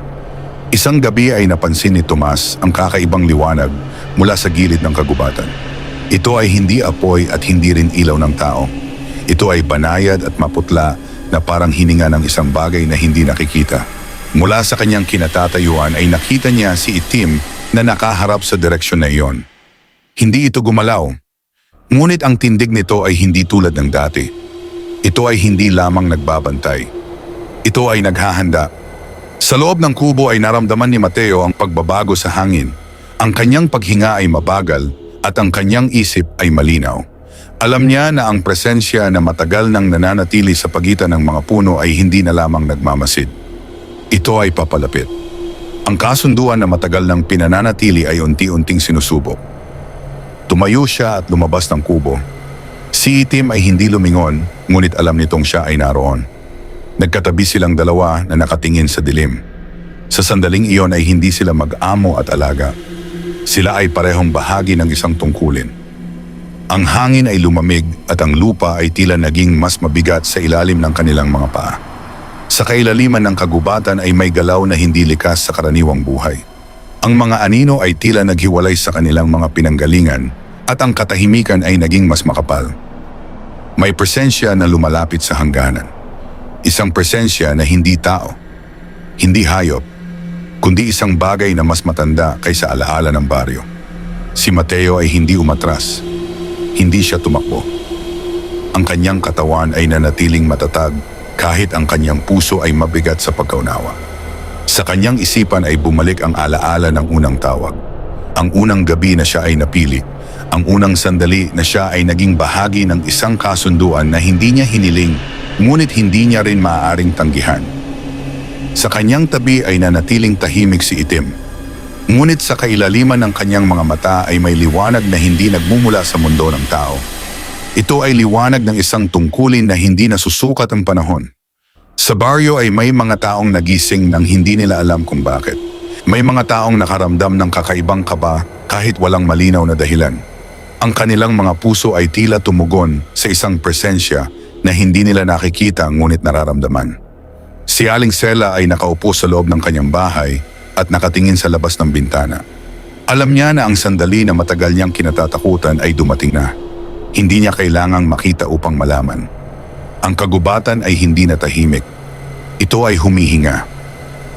Isang gabi ay napansin ni Tomas ang kakaibang liwanag mula sa gilid ng kagubatan. Ito ay hindi apoy at hindi rin ilaw ng tao. Ito ay banayad at maputla na parang hininga ng isang bagay na hindi nakikita. Mula sa kanyang kinatatayuan ay nakita niya si Itim na nakaharap sa direksyon na iyon. Hindi ito gumalaw. Ngunit ang tindig nito ay hindi tulad ng dati. Ito ay hindi lamang nagbabantay. Ito ay naghahanda. Sa loob ng kubo ay naramdaman ni Mateo ang pagbabago sa hangin. Ang kanyang paghinga ay mabagal at ang kanyang isip ay malinaw. Alam niya na ang presensya na matagal nang nananatili sa pagitan ng mga puno ay hindi na lamang nagmamasid. Ito ay papalapit. Ang kasunduan na matagal nang pinananatili ay unti-unting sinusubok. Tumayo siya at lumabas ng kubo. Si Itim ay hindi lumingon, ngunit alam nitong siya ay naroon. Nagkatabi silang dalawa na nakatingin sa dilim. Sa sandaling iyon ay hindi sila mag-amo at alaga. Sila ay parehong bahagi ng isang tungkulin. Ang hangin ay lumamig at ang lupa ay tila naging mas mabigat sa ilalim ng kanilang mga paa. Sa kailaliman ng kagubatan ay may galaw na hindi likas sa karaniwang buhay. Ang mga anino ay tila naghiwalay sa kanilang mga pinanggalingan at ang katahimikan ay naging mas makapal. May presensya na lumalapit sa hangganan. Isang presensya na hindi tao, hindi hayop, kundi isang bagay na mas matanda kaysa alaala ng baryo. Si Mateo ay hindi umatras, hindi siya tumakbo. Ang kanyang katawan ay nanatiling matatag kahit ang kanyang puso ay mabigat sa pagkaunawa. Sa kanyang isipan ay bumalik ang alaala ng unang tawag. Ang unang gabi na siya ay napili. Ang unang sandali na siya ay naging bahagi ng isang kasunduan na hindi niya hiniling, ngunit hindi niya rin maaaring tanggihan. Sa kanyang tabi ay nanatiling tahimik si Itim. Ngunit sa kailaliman ng kanyang mga mata ay may liwanag na hindi nagmumula sa mundo ng tao. Ito ay liwanag ng isang tungkulin na hindi nasusukat ang panahon. Sa baryo ay may mga taong nagising nang hindi nila alam kung bakit. May mga taong nakaramdam ng kakaibang kaba kahit walang malinaw na dahilan. Ang kanilang mga puso ay tila tumugon sa isang presensya na hindi nila nakikita ngunit nararamdaman. Si Aling Sela ay nakaupo sa loob ng kanyang bahay at nakatingin sa labas ng bintana. Alam niya na ang sandali na matagal niyang kinatatakutan ay dumating na. Hindi niya kailangang makita upang malaman. Ang kagubatan ay hindi natahimik. Ito ay humihinga.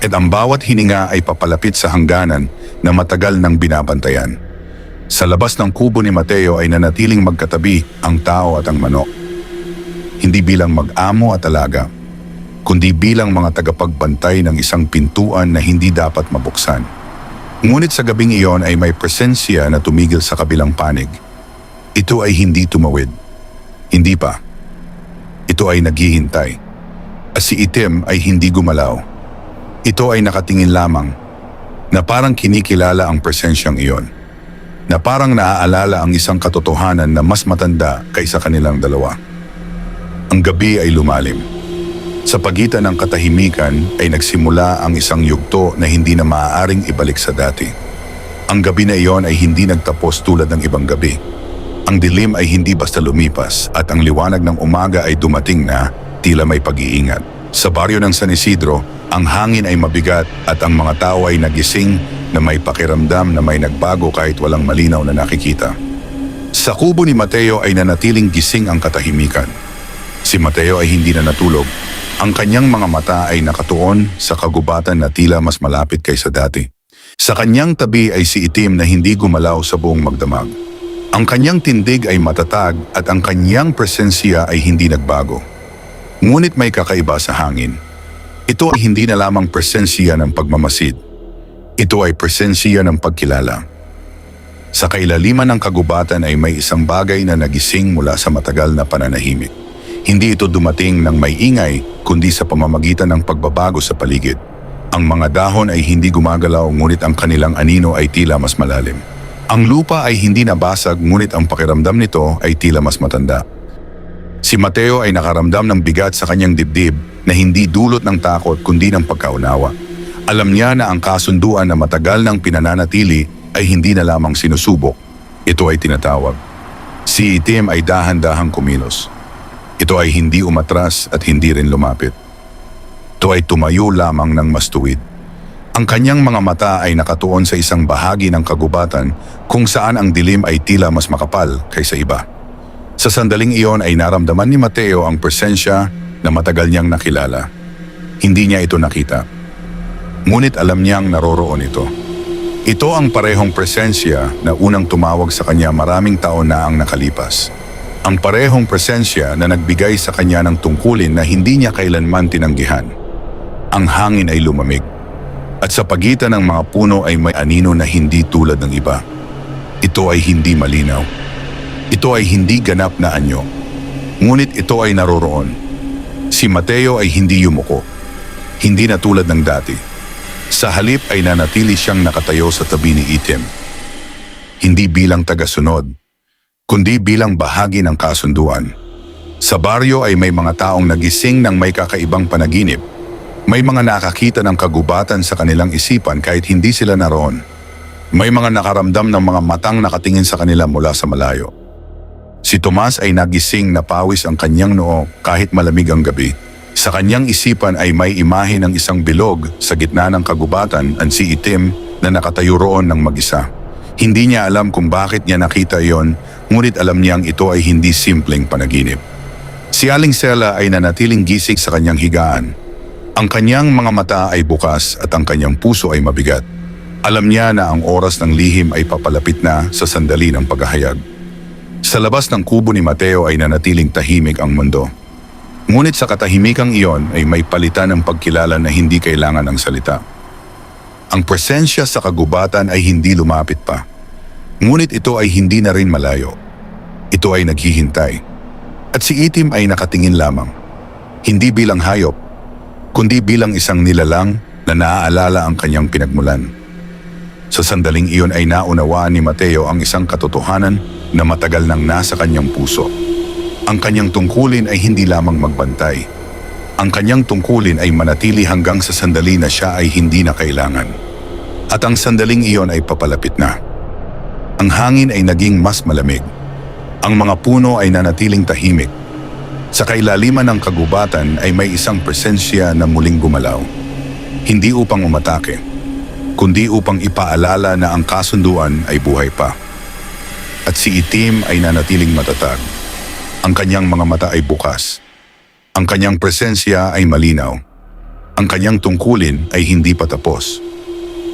At ang bawat hininga ay papalapit sa hangganan na matagal nang binabantayan. Sa labas ng kubo ni Mateo ay nanatiling magkatabi ang tao at ang manok. Hindi bilang mag-amo at alaga, kundi bilang mga tagapagbantay ng isang pintuan na hindi dapat mabuksan. Ngunit sa gabing iyon ay may presensya na tumigil sa kabilang panig. Ito ay hindi tumawid. Hindi pa. Ito ay naghihintay. At si Itim ay hindi gumalaw. Ito ay nakatingin lamang, na parang kinikilala ang presensyang iyon. Na parang naaalala ang isang katotohanan na mas matanda kaysa kanilang dalawa. Ang gabi ay lumalim. Sa pagitan ng katahimikan ay nagsimula ang isang yugto na hindi na maaaring ibalik sa dati. Ang gabi na iyon ay hindi nagtapos tulad ng ibang gabi. Ang dilim ay hindi basta lumipas at ang liwanag ng umaga ay dumating na tila may pag-iingat. Sa baryo ng San Isidro, ang hangin ay mabigat at ang mga tao ay nagising na may pakiramdam na may nagbago kahit walang malinaw na nakikita. Sa kubo ni Mateo ay nanatiling gising ang katahimikan. Si Mateo ay hindi na natulog. Ang kanyang mga mata ay nakatuon sa kagubatan na tila mas malapit kaysa dati. Sa kanyang tabi ay si Itim na hindi gumalaw sa buong magdamag. Ang kanyang tindig ay matatag at ang kanyang presensya ay hindi nagbago. Ngunit may kakaiba sa hangin. Ito ay hindi na lamang presensya ng pagmamasid. Ito ay presensya ng pagkilala. Sa kailaliman ng kagubatan ay may isang bagay na nagising mula sa matagal na pananahimik. Hindi ito dumating ng may ingay, kundi sa pamamagitan ng pagbabago sa paligid. Ang mga dahon ay hindi gumagalaw, ngunit ang kanilang anino ay tila mas malalim. Ang lupa ay hindi nabasag, ngunit ang pakiramdam nito ay tila mas matanda. Si Mateo ay nakaramdam ng bigat sa kanyang dibdib na hindi dulot ng takot kundi ng pagkaunawa. Alam niya na ang kasunduan na matagal ng pinananatili ay hindi na lamang sinusubok. Ito ay tinatawag. Si Itim ay dahan-dahang kumilos. Ito ay hindi umatras at hindi rin lumapit. Ito ay tumayo lamang ng mas tuwid. Ang kanyang mga mata ay nakatuon sa isang bahagi ng kagubatan kung saan ang dilim ay tila mas makapal kaysa iba. Sa sandaling iyon ay naramdaman ni Mateo ang presensya na matagal niyang nakilala. Hindi niya ito nakita. Ngunit alam niyang naroroon ito. Ito ang parehong presensya na unang tumawag sa kanya maraming taon na ang nakalipas. Ang parehong presensya na nagbigay sa kanya ng tungkulin na hindi niya kailanman tinanggihan. Ang hangin ay lumamig. At sa pagitan ng mga puno ay may anino na hindi tulad ng iba. Ito ay hindi malinaw. Ito ay hindi ganap na anyo. Ngunit ito ay naroroon. Si Mateo ay hindi yumuko. Hindi na tulad ng dati. Sa halip ay nanatili siyang nakatayo sa tabi ni Itim. Hindi bilang tagasunod, kundi bilang bahagi ng kasunduan. Sa baryo ay may mga taong nagising ng may kakaibang panaginip. May mga nakakita ng kagubatan sa kanilang isipan kahit hindi sila naroon. May mga nakaramdam ng mga matang nakatingin sa kanila mula sa malayo. Si Tomas ay nagising na pawis ang kanyang noo kahit malamig ang gabi. Sa kanyang isipan ay may imahe ng isang bilog sa gitna ng kagubatan at si Itim na nakatayo roon ng mag-isa. Hindi niya alam kung bakit niya nakita iyon, ngunit alam niyang ito ay hindi simpleng panaginip. Si Aling Sela ay nanatiling gising sa kanyang higaan. Ang kanyang mga mata ay bukas at ang kanyang puso ay mabigat. Alam niya na ang oras ng lihim ay papalapit na sa sandali ng paghahayag. Sa labas ng kubo ni Mateo ay nanatiling tahimik ang mundo. Ngunit sa katahimikang iyon ay may palitan ng pagkilala na hindi kailangan ng salita. Ang presensya sa kagubatan ay hindi lumapit pa. Ngunit ito ay hindi na rin malayo. Ito ay naghihintay. At si Itim ay nakatingin lamang. Hindi bilang hayop, kundi bilang isang nilalang na naaalala ang kanyang pinagmulan. Sa sandaling iyon ay naunawaan ni Mateo ang isang katotohanan na matagal nang nasa kanyang puso. Ang kanyang tungkulin ay hindi lamang magbantay. Ang kanyang tungkulin ay manatili hanggang sa sandali na siya ay hindi na kailangan. At ang sandaling iyon ay papalapit na. Ang hangin ay naging mas malamig. Ang mga puno ay nanatiling tahimik. Sa kailaliman ng kagubatan ay may isang presensya na muling gumalaw. Hindi upang umatake, kundi upang ipaalala na ang kasunduan ay buhay pa. At si Itim ay nanatiling matatag. Ang kanyang mga mata ay bukas. Ang kanyang presensya ay malinaw. Ang kanyang tungkulin ay hindi pa tapos.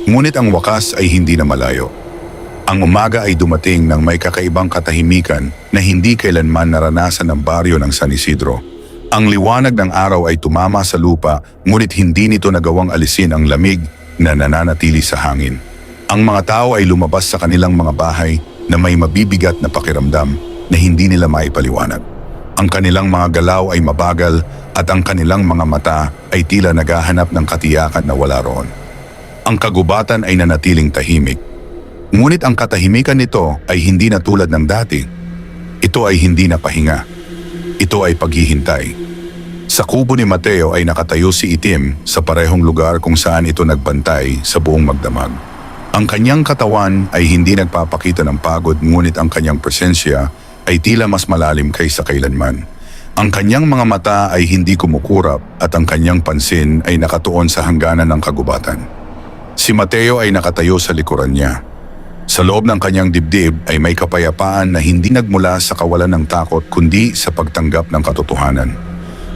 Ngunit ang wakas ay hindi na malayo. Ang umaga ay dumating ng may kakaibang katahimikan na hindi kailanman naranasan ng baryo ng San Isidro. Ang liwanag ng araw ay tumama sa lupa, ngunit hindi nito nagawang alisin ang lamig na nananatili sa hangin. Ang mga tao ay lumabas sa kanilang mga bahay na may mabibigat na pakiramdam na hindi nila maipaliwanag. Ang kanilang mga galaw ay mabagal at ang kanilang mga mata ay tila naghahanap ng katiyakan na wala roon. Ang kagubatan ay nanatiling tahimik. Ngunit ang katahimikan nito ay hindi na tulad ng dati. Ito ay hindi na pahinga. Ito ay paghihintay. Sa kubo ni Mateo ay nakatayo si Itim sa parehong lugar kung saan ito nagbantay sa buong magdamag. Ang kanyang katawan ay hindi nagpapakita ng pagod, ngunit ang kanyang presensya ay tila mas malalim kaysa kailanman. Ang kanyang mga mata ay hindi kumukurap at ang kanyang pansin ay nakatuon sa hangganan ng kagubatan. Si Mateo ay nakatayo sa likuran niya. Sa loob ng kanyang dibdib ay may kapayapaan na hindi nagmula sa kawalan ng takot kundi sa pagtanggap ng katotohanan.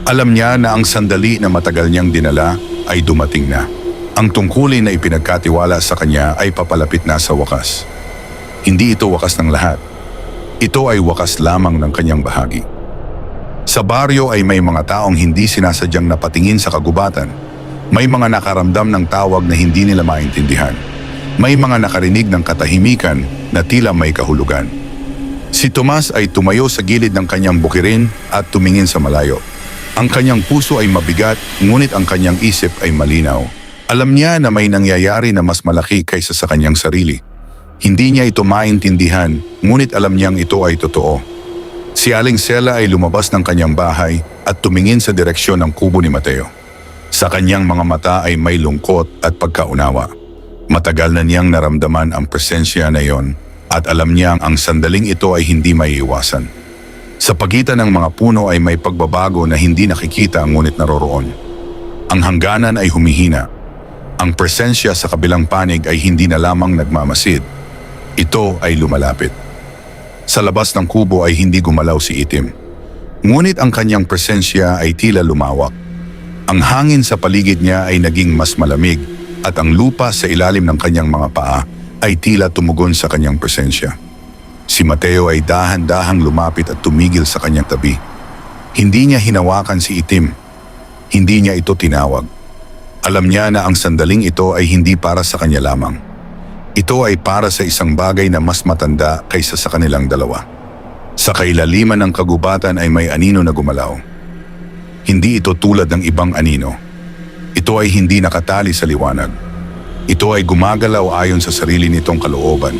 Alam niya na ang sandali na matagal niyang dinala ay dumating na. Ang tungkulin na ipinagkatiwala sa kanya ay papalapit na sa wakas. Hindi ito wakas ng lahat. Ito ay wakas lamang ng kanyang bahagi. Sa baryo ay may mga taong hindi sinasadyang napatingin sa kagubatan. May mga nakaramdam ng tawag na hindi nila maintindihan. May mga nakarinig ng katahimikan na tila may kahulugan. Si Tomas ay tumayo sa gilid ng kanyang bukirin at tumingin sa malayo. Ang kanyang puso ay mabigat, ngunit ang kanyang isip ay malinaw. Alam niya na may nangyayari na mas malaki kaysa sa kanyang sarili. Hindi niya ito maintindihan, ngunit alam niyang ito ay totoo. Si Aling Sela ay lumabas ng kanyang bahay at tumingin sa direksyon ng kubo ni Mateo. Sa kanyang mga mata ay may lungkot at pagkaunawa. Matagal na niyang naramdaman ang presensya na iyon at alam niyang ang sandaling ito ay hindi maiiwasan. Sa pagitan ng mga puno ay may pagbabago na hindi nakikita ngunit naroroon. Ang hangganan ay humihina. Ang presensya sa kabilang panig ay hindi na lamang nagmamasid. Ito ay lumalapit. Sa labas ng kubo ay hindi gumalaw si Itim. Ngunit ang kanyang presensya ay tila lumawak. Ang hangin sa paligid niya ay naging mas malamig at ang lupa sa ilalim ng kanyang mga paa ay tila tumugon sa kanyang presensya. Si Mateo ay dahan-dahang lumapit at tumigil sa kanyang tabi. Hindi niya hinawakan si Itim. Hindi niya ito tinawag. Alam niya na ang sandaling ito ay hindi para sa kanya lamang. Ito ay para sa isang bagay na mas matanda kaysa sa kanilang dalawa. Sa kailaliman ng kagubatan ay may anino na gumalaw. Hindi ito tulad ng ibang anino. Ito ay hindi nakatali sa liwanag. Ito ay gumagalaw ayon sa sarili nitong kalooban.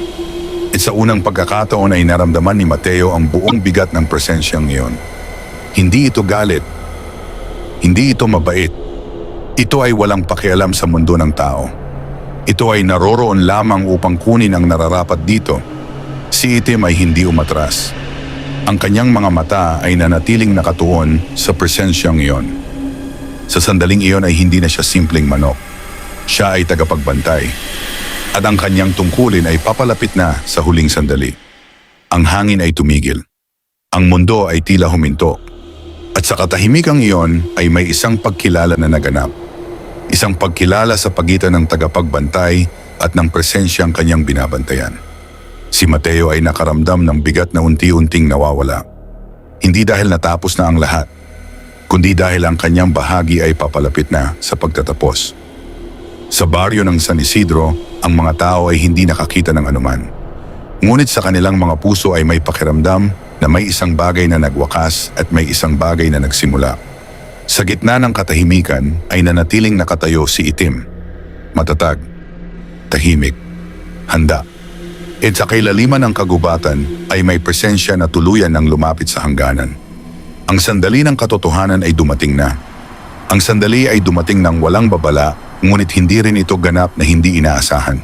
At sa unang pagkakataon ay naramdaman ni Mateo ang buong bigat ng presensyang iyon. Hindi ito galit. Hindi ito mabait. Ito ay walang pakialam sa mundo ng tao. Ito ay naroroon lamang upang kunin ang nararapat dito. Si Itim ay hindi umatras. Ang kanyang mga mata ay nanatiling nakatuon sa presensyang iyon. Sa sandaling iyon ay hindi na siya simpleng manok. Siya ay tagapagbantay. At ang kanyang tungkulin ay papalapit na sa huling sandali. Ang hangin ay tumigil. Ang mundo ay tila huminto. At sa katahimikang iyon ay may isang pagkilala na naganap. Isang pagkilala sa pagitan ng tagapagbantay at ng presensyang kanyang binabantayan. Si Mateo ay nakaramdam ng bigat na unti-unting nawawala. Hindi dahil natapos na ang lahat, kundi dahil ang kanyang bahagi ay papalapit na sa pagtatapos. Sa baryo ng San Isidro, ang mga tao ay hindi nakakita ng anuman. Ngunit sa kanilang mga puso ay may pakiramdam na may isang bagay na nagwakas at may isang bagay na nagsimula. Sa gitna ng katahimikan ay nanatiling nakatayo si Itim. Matatag, tahimik, handa. At sa kailaliman ng kagubatan ay may presensya na tuluyan ng lumapit sa hangganan. Ang sandali ng katotohanan ay dumating na. Ang sandali ay dumating ng walang babala, ngunit hindi rin ito ganap na hindi inaasahan.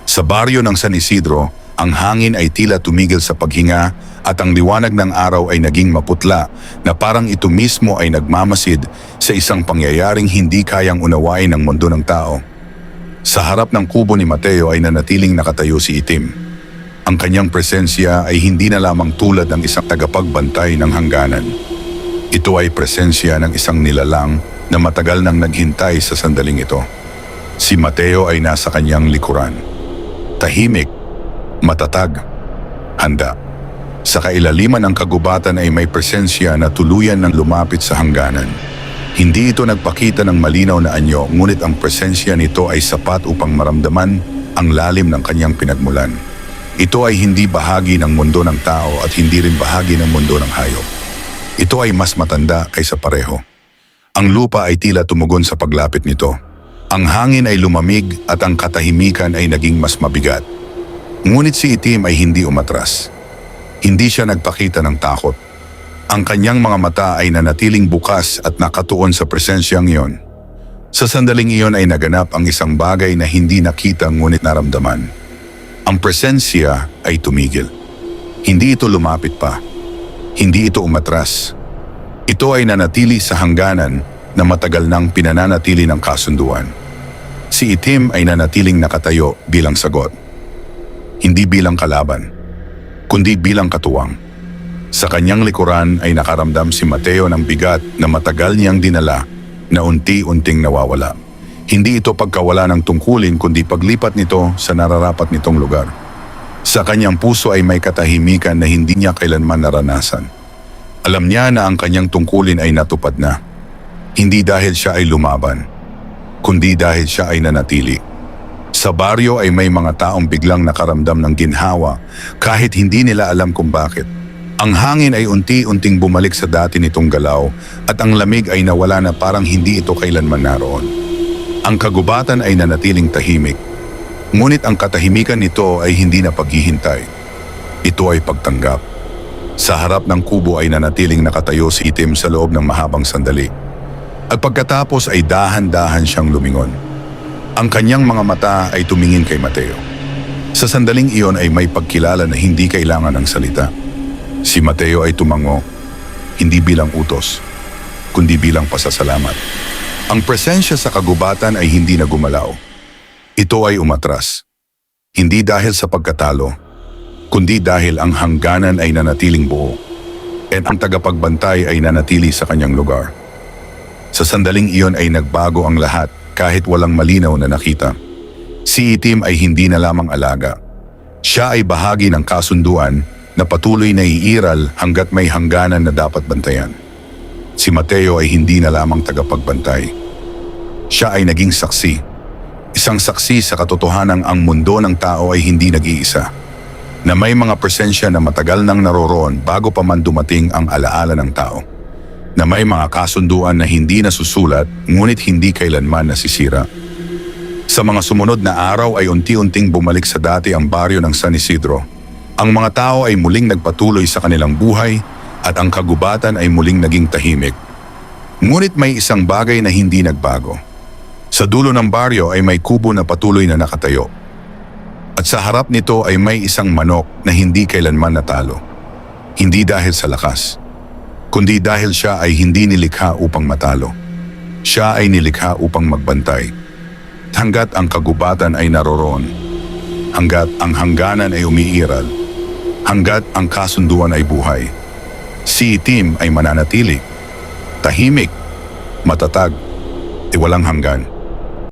Sa baryo ng San Isidro, ang hangin ay tila tumigil sa paghinga at ang liwanag ng araw ay naging maputla na parang ito mismo ay nagmamasid sa isang pangyayaring hindi kayang unawain ng mundo ng tao. Sa harap ng kubo ni Mateo ay nanatiling nakatayo si Itim. Ang kanyang presensya ay hindi na lamang tulad ng isang tagapagbantay ng hangganan. Ito ay presensya ng isang nilalang na matagal nang naghintay sa sandaling ito. Si Mateo ay nasa kanyang likuran. Tahimik, matatag, handa. Sa kailaliman ng kagubatan ay may presensya na tuluyan ng lumapit sa hangganan. Hindi ito nagpakita ng malinaw na anyo, ngunit ang presensya nito ay sapat upang maramdaman ang lalim ng kanyang pinagmulan. Ito ay hindi bahagi ng mundo ng tao at hindi rin bahagi ng mundo ng hayop. Ito ay mas matanda kaysa pareho. Ang lupa ay tila tumugon sa paglapit nito. Ang hangin ay lumamig at ang katahimikan ay naging mas mabigat. Ngunit si Itim ay hindi umatras. Hindi siya nagpakita ng takot. Ang kanyang mga mata ay nanatiling bukas at nakatuon sa presensyang iyon. Sa sandaling iyon ay naganap ang isang bagay na hindi nakita ngunit naramdaman. Ang presensya ay tumigil. Hindi ito lumapit pa. Hindi ito umatras. Ito ay nanatili sa hangganan na matagal nang pinananatili ng kasunduan. Si Itim ay nanatiling nakatayo bilang sagot. Hindi bilang kalaban, kundi bilang katuwang. Sa kanyang likuran ay nakaramdam si Mateo ng bigat na matagal niyang dinala na unti-unting nawawala. Hindi ito pagkawala ng tungkulin kundi paglipat nito sa nararapat nitong lugar. Sa kanyang puso ay may katahimikan na hindi niya kailanman naranasan. Alam niya na ang kanyang tungkulin ay natupad na. Hindi dahil siya ay lumaban, kundi dahil siya ay nanatili. Sa baryo ay may mga taong biglang nakaramdam ng ginhawa kahit hindi nila alam kung bakit. Ang hangin ay unti-unting bumalik sa dati nitong galaw at ang lamig ay nawala na parang hindi ito kailanman naroon. Ang kagubatan ay nanatiling tahimik. Ngunit ang katahimikan nito ay hindi na paghihintay. Ito ay pagtanggap. Sa harap ng kubo ay nanatiling nakatayo si Itim sa loob ng mahabang sandali. At pagkatapos ay dahan-dahan siyang lumingon. Ang kanyang mga mata ay tumingin kay Mateo. Sa sandaling iyon ay may pagkilala na hindi kailangan ng salita. Si Mateo ay tumango, hindi bilang utos, kundi bilang pasasalamat. Ang presensya sa kagubatan ay hindi na gumalaw. Ito ay umatras. Hindi dahil sa pagkatalo, kundi dahil ang hangganan ay nanatiling buo. At ang tagapagbantay ay nanatili sa kanyang lugar. Sa sandaling iyon ay nagbago ang lahat kahit walang malinaw na nakita. Si Itim ay hindi na lamang alaga. Siya ay bahagi ng kasunduan na patuloy na iiral hanggat may hangganan na dapat bantayan. Si Mateo ay hindi na lamang tagapagbantay. Siya ay naging saksi. Isang saksi sa katotohanang ang mundo ng tao ay hindi nag-iisa. Na may mga presensya na matagal nang naroroon bago pa man dumating ang alaala ng tao. Na may mga kasunduan na hindi nasusulat ngunit hindi kailanman nasisira. Sa mga sumunod na araw ay unti-unting bumalik sa dati ang baryo ng San Isidro. Ang mga tao ay muling nagpatuloy sa kanilang buhay at ang kagubatan ay muling naging tahimik. Ngunit may isang bagay na hindi nagbago. Sa dulo ng baryo ay may kubo na patuloy na nakatayo. At sa harap nito ay may isang manok na hindi kailanman natalo. Hindi dahil sa lakas, kundi dahil siya ay hindi nilikha upang matalo. Siya ay nilikha upang magbantay. Hanggat ang kagubatan ay naroroon, hanggat ang hangganan ay umiiral, hanggat ang kasunduan ay buhay, si Itim ay mananatili, tahimik, matatag, walang hanggan.